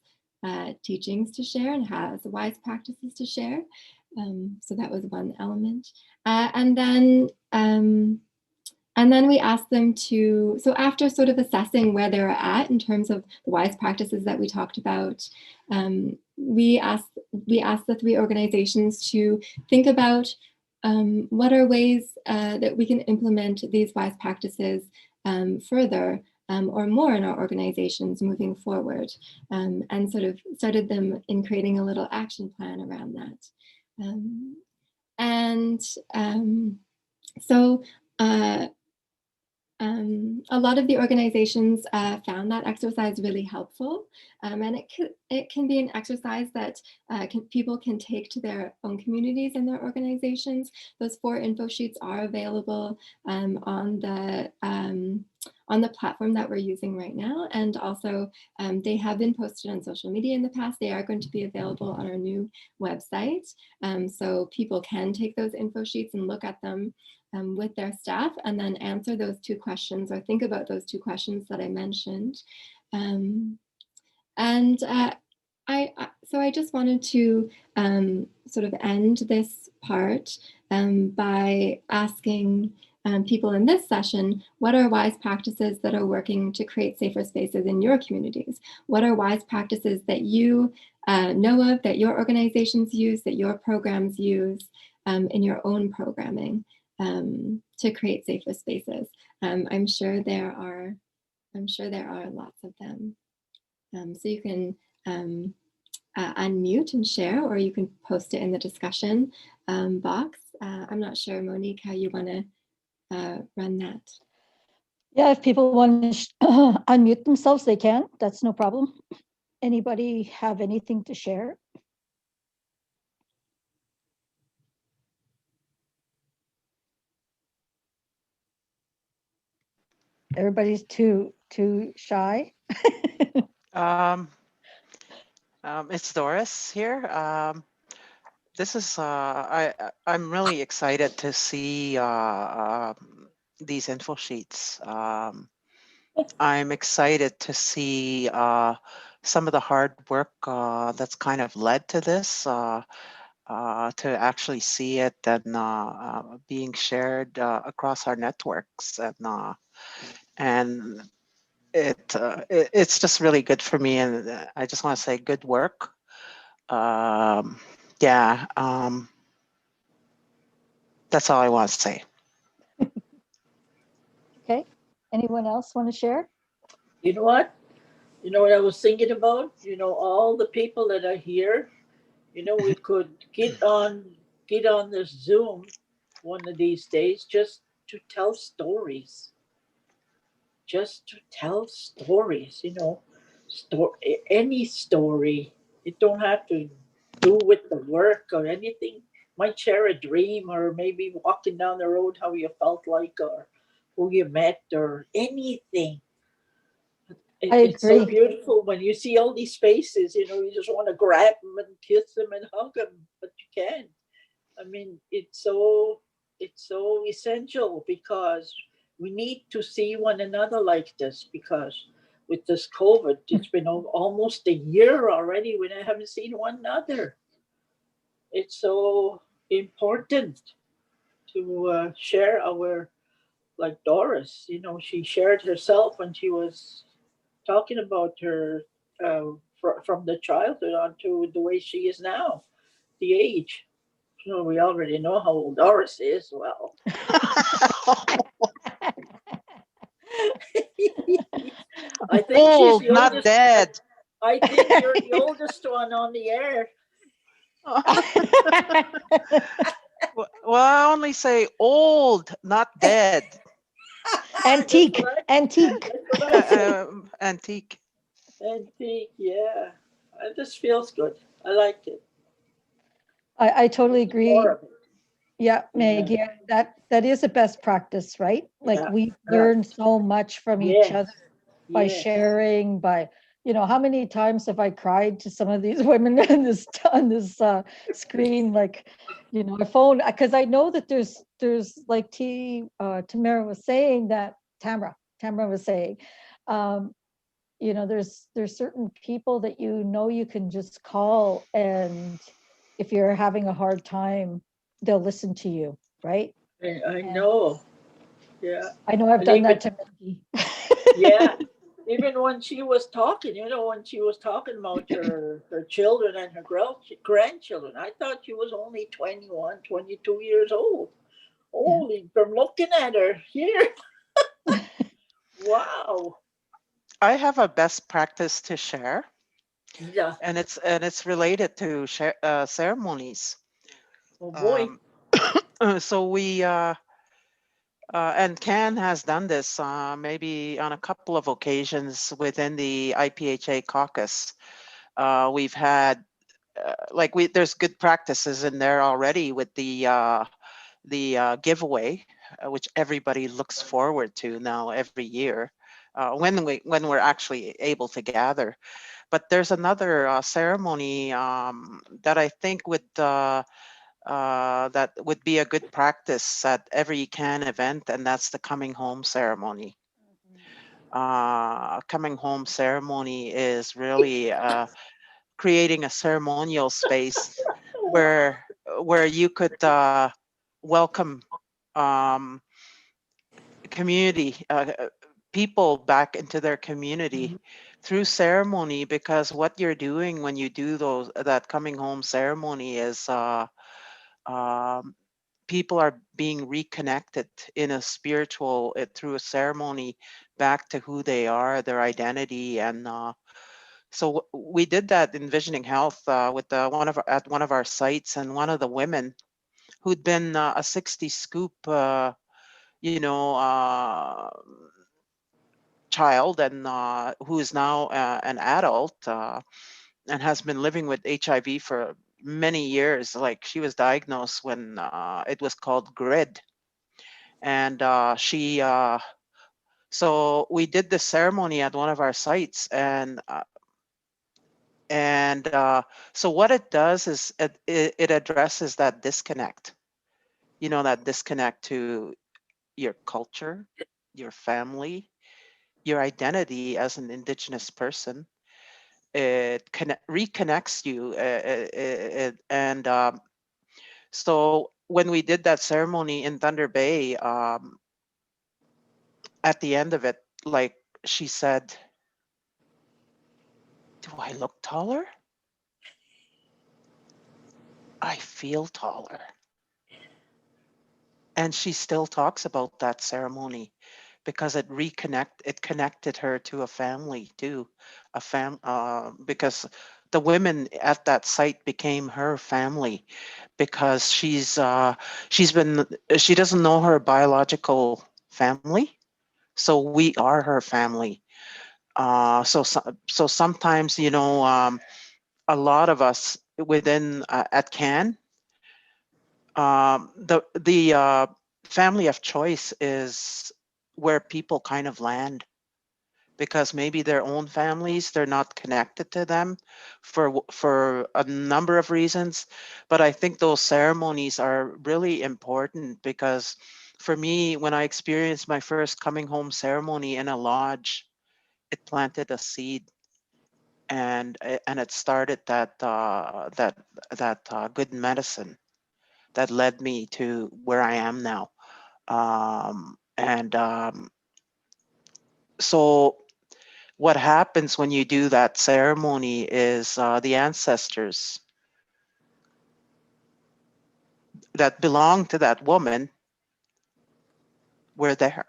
[SPEAKER 9] teachings to share and has WISE practices to share. So that was one element. And then we asked them to, so after sort of assessing where they're at in terms of the WISE practices that we talked about, we asked the 3 organizations to think about what are ways that we can implement these WISE practices further or more in our organizations moving forward, and sort of started them in creating a little action plan around that. So a lot of the organizations found that exercise really helpful, and it can be an exercise that people can take to their own communities and their organizations. Those 4 info sheets are available on the platform that we're using right now, and also they have been posted on social media in the past. They are going to be available on our new website, so people can take those info sheets and look at them with their staff and then answer those 2 questions or think about those 2 questions that I mentioned. So I just wanted to sort of end this part by asking people in this session, what are WISE practices that are working to create safer spaces in your communities? What are WISE practices that you know of, that your organizations use, that your programs use in your own programming to create safer spaces? I'm sure there are lots of them. So you can unmute and share, or you can post it in the discussion box. I'm not sure, Monique, how you want to run that.
[SPEAKER 1] Yeah, if people want to unmute themselves, they can. That's no problem. Anybody have anything to share? Everybody's too shy.
[SPEAKER 5] It's Doris here. This is I'm really excited to see these info sheets. I'm excited to see some of the hard work that's kind of led to this, to actually see it and being shared across our networks, and it's just really good for me, and I just want to say good work. Yeah, that's all I want to say.
[SPEAKER 1] Okay, anyone else want to share?
[SPEAKER 2] You know what? You know what I was thinking about? You know, all the people that are here, you know, we could get on this Zoom one of these days just to tell stories. Just to tell stories, you know, any story It don't have to do with the work or anything. Might share a dream, or maybe walking down the road, how you felt like, or who you met, or anything.
[SPEAKER 1] I
[SPEAKER 2] It's so
[SPEAKER 1] agree.
[SPEAKER 2] beautiful when you see all these faces. You just want to grab them and kiss them and hug them, but you can't. I mean, it's so essential, because we need to see one another like this, because with this COVID, it's been almost a year already when I haven't seen one another. It's so important to share our, like Doris, she shared herself when she was talking about her, from the childhood on to the way she is now, the age. We already know how old Doris is. Well, I think she's
[SPEAKER 5] Old,
[SPEAKER 2] the
[SPEAKER 5] not
[SPEAKER 2] oldest.
[SPEAKER 5] dead.
[SPEAKER 2] I think you're the oldest one on the air.
[SPEAKER 5] Well, I only say old, not dead.
[SPEAKER 1] Antique,
[SPEAKER 2] That's what
[SPEAKER 1] antique.
[SPEAKER 2] that's what I say.
[SPEAKER 5] Antique.
[SPEAKER 2] Antique, yeah. It just feels good. I like it.
[SPEAKER 1] I totally agree.
[SPEAKER 2] More of it.
[SPEAKER 1] Yeah,
[SPEAKER 2] Yeah,
[SPEAKER 1] Maggie, that is a best practice, right? Like
[SPEAKER 2] yeah,
[SPEAKER 1] we
[SPEAKER 2] yeah.
[SPEAKER 1] learn so much from each other
[SPEAKER 2] Yes,
[SPEAKER 1] by
[SPEAKER 2] yes.
[SPEAKER 1] sharing, by, how many times have I cried to some of these women on this screen, like, I phone, because I know that there's like Tamara was saying that, Tamara was saying, um, there's certain people that you can just call, and if you're having a hard time, they'll listen to you, right?
[SPEAKER 2] I
[SPEAKER 1] And
[SPEAKER 2] know. Yeah.
[SPEAKER 1] I know I've
[SPEAKER 2] And
[SPEAKER 1] done
[SPEAKER 2] even,
[SPEAKER 1] that to Maggie.
[SPEAKER 2] yeah, even when she was talking, when she was talking about her children and her grandchildren, I thought she was only 21, 22 years old.
[SPEAKER 1] Yeah.
[SPEAKER 2] Holy, from looking at her here. Wow.
[SPEAKER 5] I have a best practice to share,
[SPEAKER 2] Yeah.
[SPEAKER 5] and it's related to ceremonies.
[SPEAKER 2] Oh boy.
[SPEAKER 5] So we and Ken has done this maybe on a couple of occasions within the IPHA caucus. We've had there's good practices in there already with the giveaway, which everybody looks forward to now every year when we're actually able to gather. But there's another ceremony that I think that would be a good practice at every CAN event, and that's the coming home ceremony. Coming home ceremony is really creating a ceremonial space where you could welcome um, community people back into their community through ceremony, because what you're doing when you do that coming home ceremony is um, people are being reconnected in a spiritual through a ceremony back to who they are, their identity. And so we did that in Visioning Health with at one of our sites, and one of the women who'd been a 60 scoop child, and who is now an adult and has been living with HIV for many years. Like, she was diagnosed when it was called GRID, and so we did the ceremony at one of our sites, and so what it does is it addresses that disconnect, that disconnect to your culture, your family, your identity as an Indigenous person. It reconnects you, and so when we did that ceremony in Thunder Bay, at the end of it, like, she said, "Do I look taller? I feel taller." And she still talks about that ceremony because it connected her to a family too, because the women at that site became her family, because she doesn't know her biological family, so we are her family. So sometimes, a lot of us within at CAN, the family of choice is where people kind of land, because maybe their own families, they're not connected to them for a number of reasons. But I think those ceremonies are really important, because for me, when I experienced my first coming home ceremony in a lodge, it planted a seed, and it started that good medicine that led me to where I am now. So what happens when you do that ceremony is the ancestors that belong to that woman were there.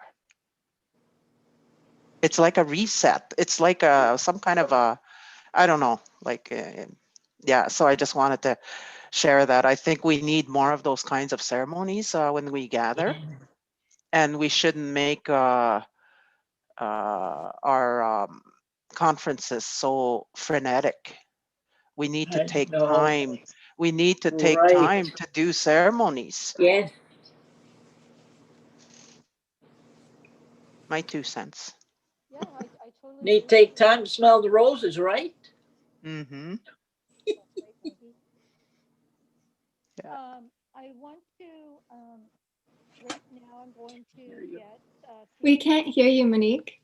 [SPEAKER 5] It's like a reset. It's like some kind of a, I don't know, like, yeah. So I just wanted to share that. I think we need more of those kinds of ceremonies when we gather, and we shouldn't make our conferences so frenetic. We need to take time. We need to take time to do ceremonies.
[SPEAKER 2] Yes.
[SPEAKER 5] My 2 cents.
[SPEAKER 1] Yeah, I totally
[SPEAKER 2] Need to
[SPEAKER 1] agree.
[SPEAKER 2] take time to smell the roses, right?
[SPEAKER 5] Mm-hmm.
[SPEAKER 1] That's right, Maggie.
[SPEAKER 5] Yeah.
[SPEAKER 1] I want to, right now, I'm going to get.
[SPEAKER 9] We can't hear you, Monique.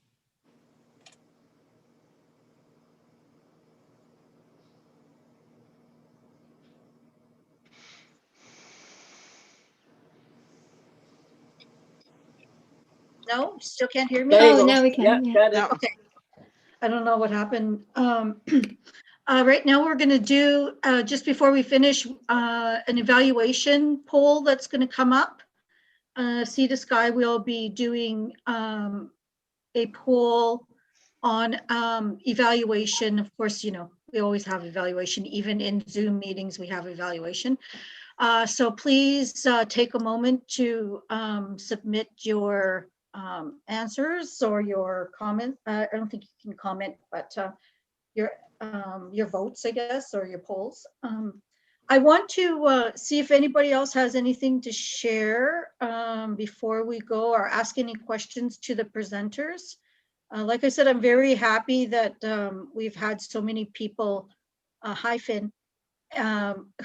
[SPEAKER 1] No, still can't hear me?
[SPEAKER 9] Oh, now we can. Yeah.
[SPEAKER 5] No.
[SPEAKER 1] Okay. I don't know what happened. Right now, we're going to do, just before we finish, an evaluation poll that's going to come up. Sea to Sky will be doing a poll on evaluation. Of course, you know, we always have evaluation. Even in Zoom meetings, we have evaluation. So please take a moment to submit your answers or your comment. I don't think you can comment, but your votes, I guess, or your polls. I want to see if anybody else has anything to share before we go, or ask any questions to the presenters. Like I said, I'm very happy that we've had so many people, hi Finn,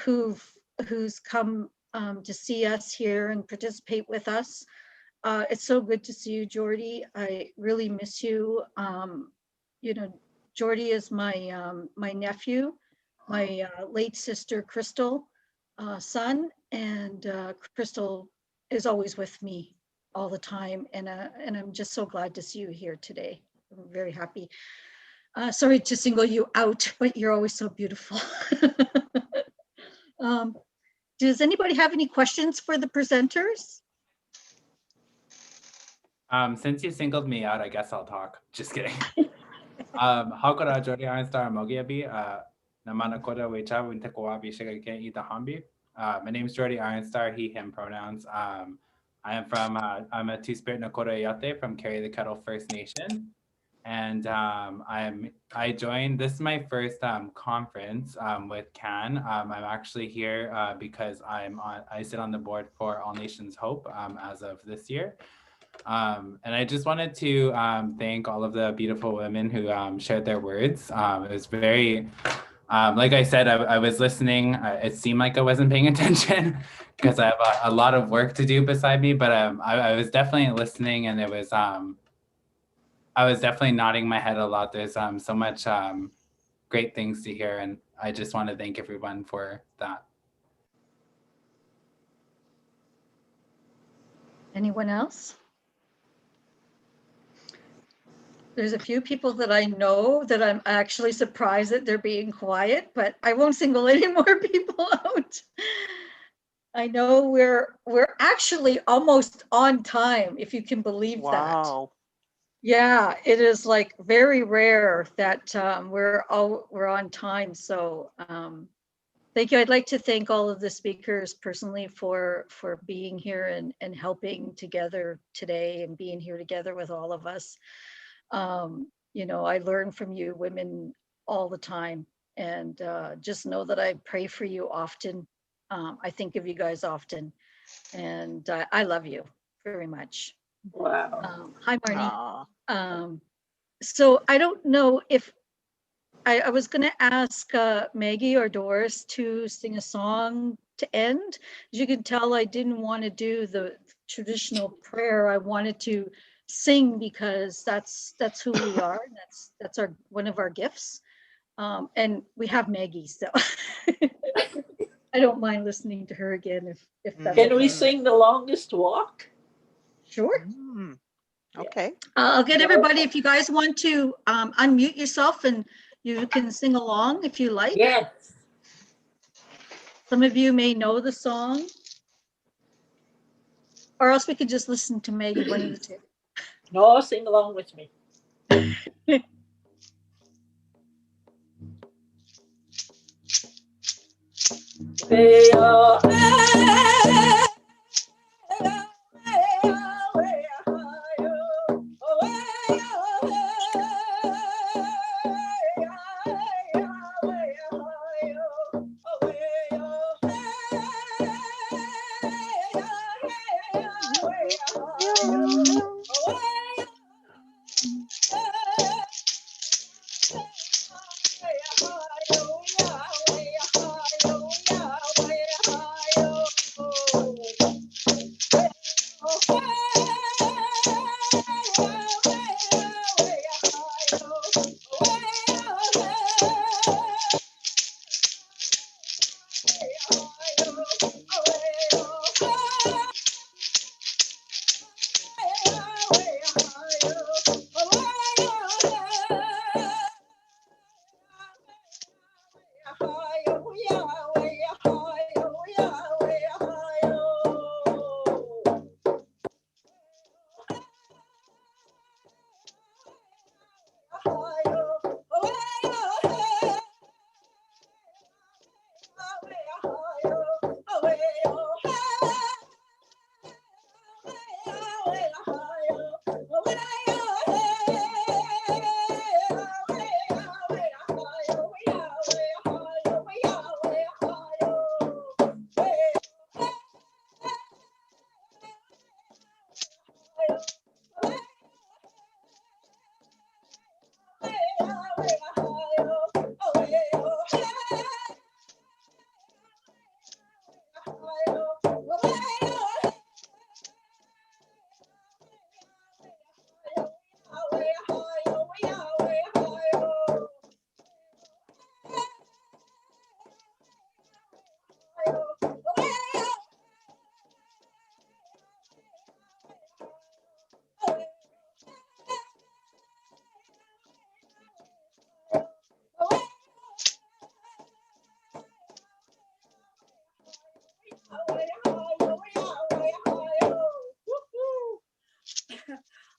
[SPEAKER 1] who's come to see us here and participate with us. It's so good to see you, Jordy. I really miss you. You know, Jordy is my nephew, my late sister Crystal son, and Crystal is always with me all the time, and I'm just so glad to see you here today. I'm very happy. Sorry to single you out, but you're always so beautiful. Does anybody have any questions for the presenters?
[SPEAKER 10] Since you singled me out, I guess I'll talk. Just kidding. Hakora Jodi Einstar Mogiabi, Namanakoda Wecha Wintekowabi Shigake Itahambi. My name is Jordy Ironstar, he, him pronouns. I'm a Two-Spirit Nakota Yate from Carry the Kettle First Nation. And I joined, this is my first conference with CAN. I'm actually here because I sit on the board for All Nations Hope as of this year. And I just wanted to thank all of the beautiful women who shared their words. It was very, like I said, I was listening. It seemed like I wasn't paying attention because I have a lot of work to do beside me, but I was definitely listening, and it was, I was definitely nodding my head a lot. There's so much great things to hear, and I just want to thank everyone for that.
[SPEAKER 1] Anyone else? There's a few people that I know that I'm actually surprised that they're being quiet, but I won't single any more people out. I know we're actually almost on time, if you can believe that.
[SPEAKER 5] Wow.
[SPEAKER 1] Yeah, it is like very rare that we're on time. So thank you. I'd like to thank all of the speakers personally for being here and helping together today and being here together with all of us. You know, I learn from you women all the time, And just know that I pray for you often. I think of you guys often, and I love you very much.
[SPEAKER 2] Wow.
[SPEAKER 1] Hi, Marnie.
[SPEAKER 5] Aw.
[SPEAKER 1] So I don't know if I was going to ask Maggie or Doris to sing a song to end. As you can tell, I didn't want to do the traditional prayer. I wanted to sing because that's who we are. That's our one of our gifts. And we have Maggie, so I don't mind listening to her again if that's
[SPEAKER 2] Can we
[SPEAKER 1] okay.
[SPEAKER 2] sing The Longest Walk?
[SPEAKER 1] Sure.
[SPEAKER 5] Okay.
[SPEAKER 1] I'll get everybody, if you guys want to unmute yourself and you can sing along if you like.
[SPEAKER 2] Yes.
[SPEAKER 1] Some of you may know the song, or else we could just listen to Maggie, one of the two.
[SPEAKER 2] No, sing along with me.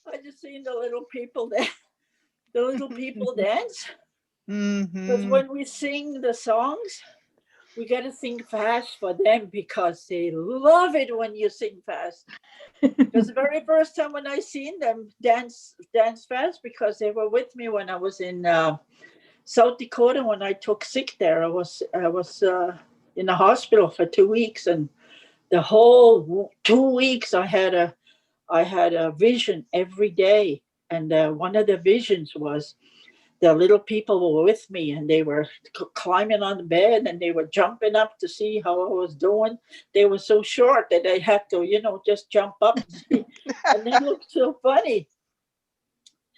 [SPEAKER 2] I just seen the little people there. The little people dance. Because when we sing the songs, we got to sing fast for them because they love it when you sing fast. Because the very first time when I seen them dance fast, because they were with me when I was in South Dakota when I took sick there. I was in the hospital for 2 weeks, and the whole 2 weeks I had a vision every day, and one of the visions was the little people were with me, and they were climbing on the bed, and they were jumping up to see how I was doing. They were so short that I had to, just jump up and see. And they looked so funny.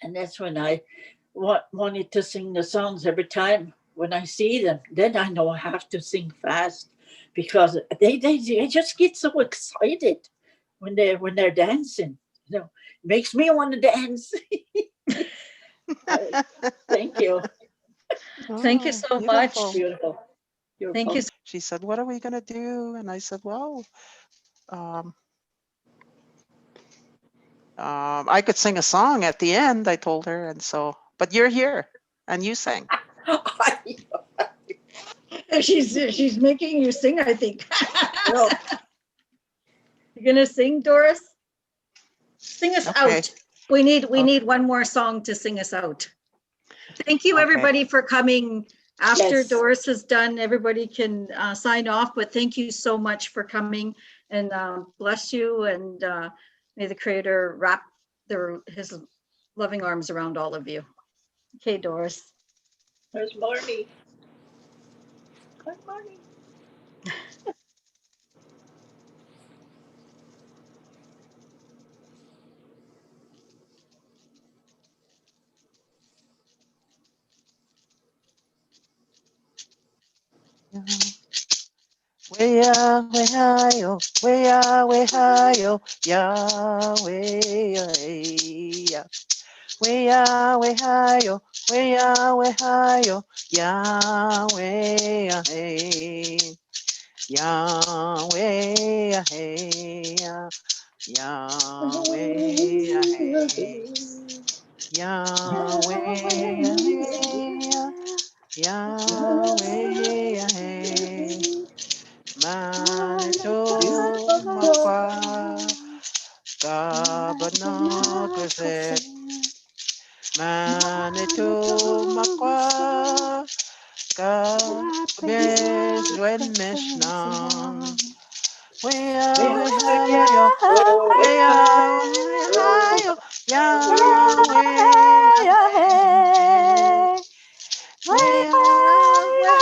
[SPEAKER 2] And that's when I wanted to sing the songs every time when I see them. Then I know I have to sing fast because they just get so excited when they're dancing. It makes me want to dance. Thank you.
[SPEAKER 1] Thank you so much.
[SPEAKER 2] Beautiful.
[SPEAKER 1] Thank you.
[SPEAKER 5] She said, "What are we going to do?" And I said, "Well, I could sing a song at the end," I told her. And so, but you're here and you sang.
[SPEAKER 1] She's making you sing, I think.
[SPEAKER 2] No.
[SPEAKER 1] You're going to sing, Doris? Sing us out. We need one more song to sing us out. Thank you, everybody, for coming after
[SPEAKER 2] Yes.
[SPEAKER 1] Doris is done, everybody can sign off, but thank you so much for coming, and bless you, and may the Creator wrap his loving arms around all of you. Okay, Doris.
[SPEAKER 2] Where's Marty? Where's Marty?
[SPEAKER 5] Weya, wehayo, weya, wehayo, Yahweh, yeah. Weya, wehayo, weya, wehayo, Yahweh, hey. Yahweh, hey, Yahweh, hey. Yahweh, hey, Yahweh, hey. Manito makwa kabana kaset. Manito makwa kabezwen mesnang. Weya wehayo, weya wehayo, Yahweh, weya wehayo,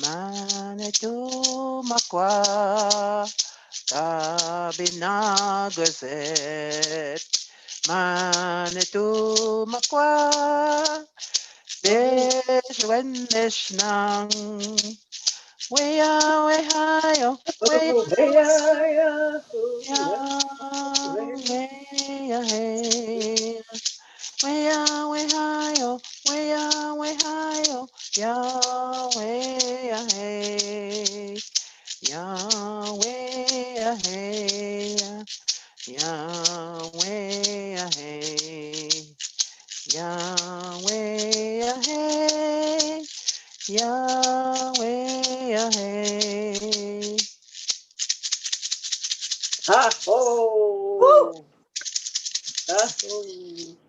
[SPEAKER 5] Manito makwa kabinagaset. Manito makwa Beshwen Meshnang. Weya wehayo, weya weya wehayo, weya wehayo, Yahweh, hey, Yahweh, hey, Yahweh, hey, Yahweh, hey, Yahweh, hey.
[SPEAKER 2] Oh.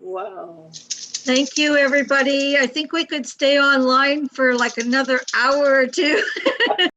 [SPEAKER 2] Wow.
[SPEAKER 1] Thank you, everybody. I think we could stay online for like another hour or two.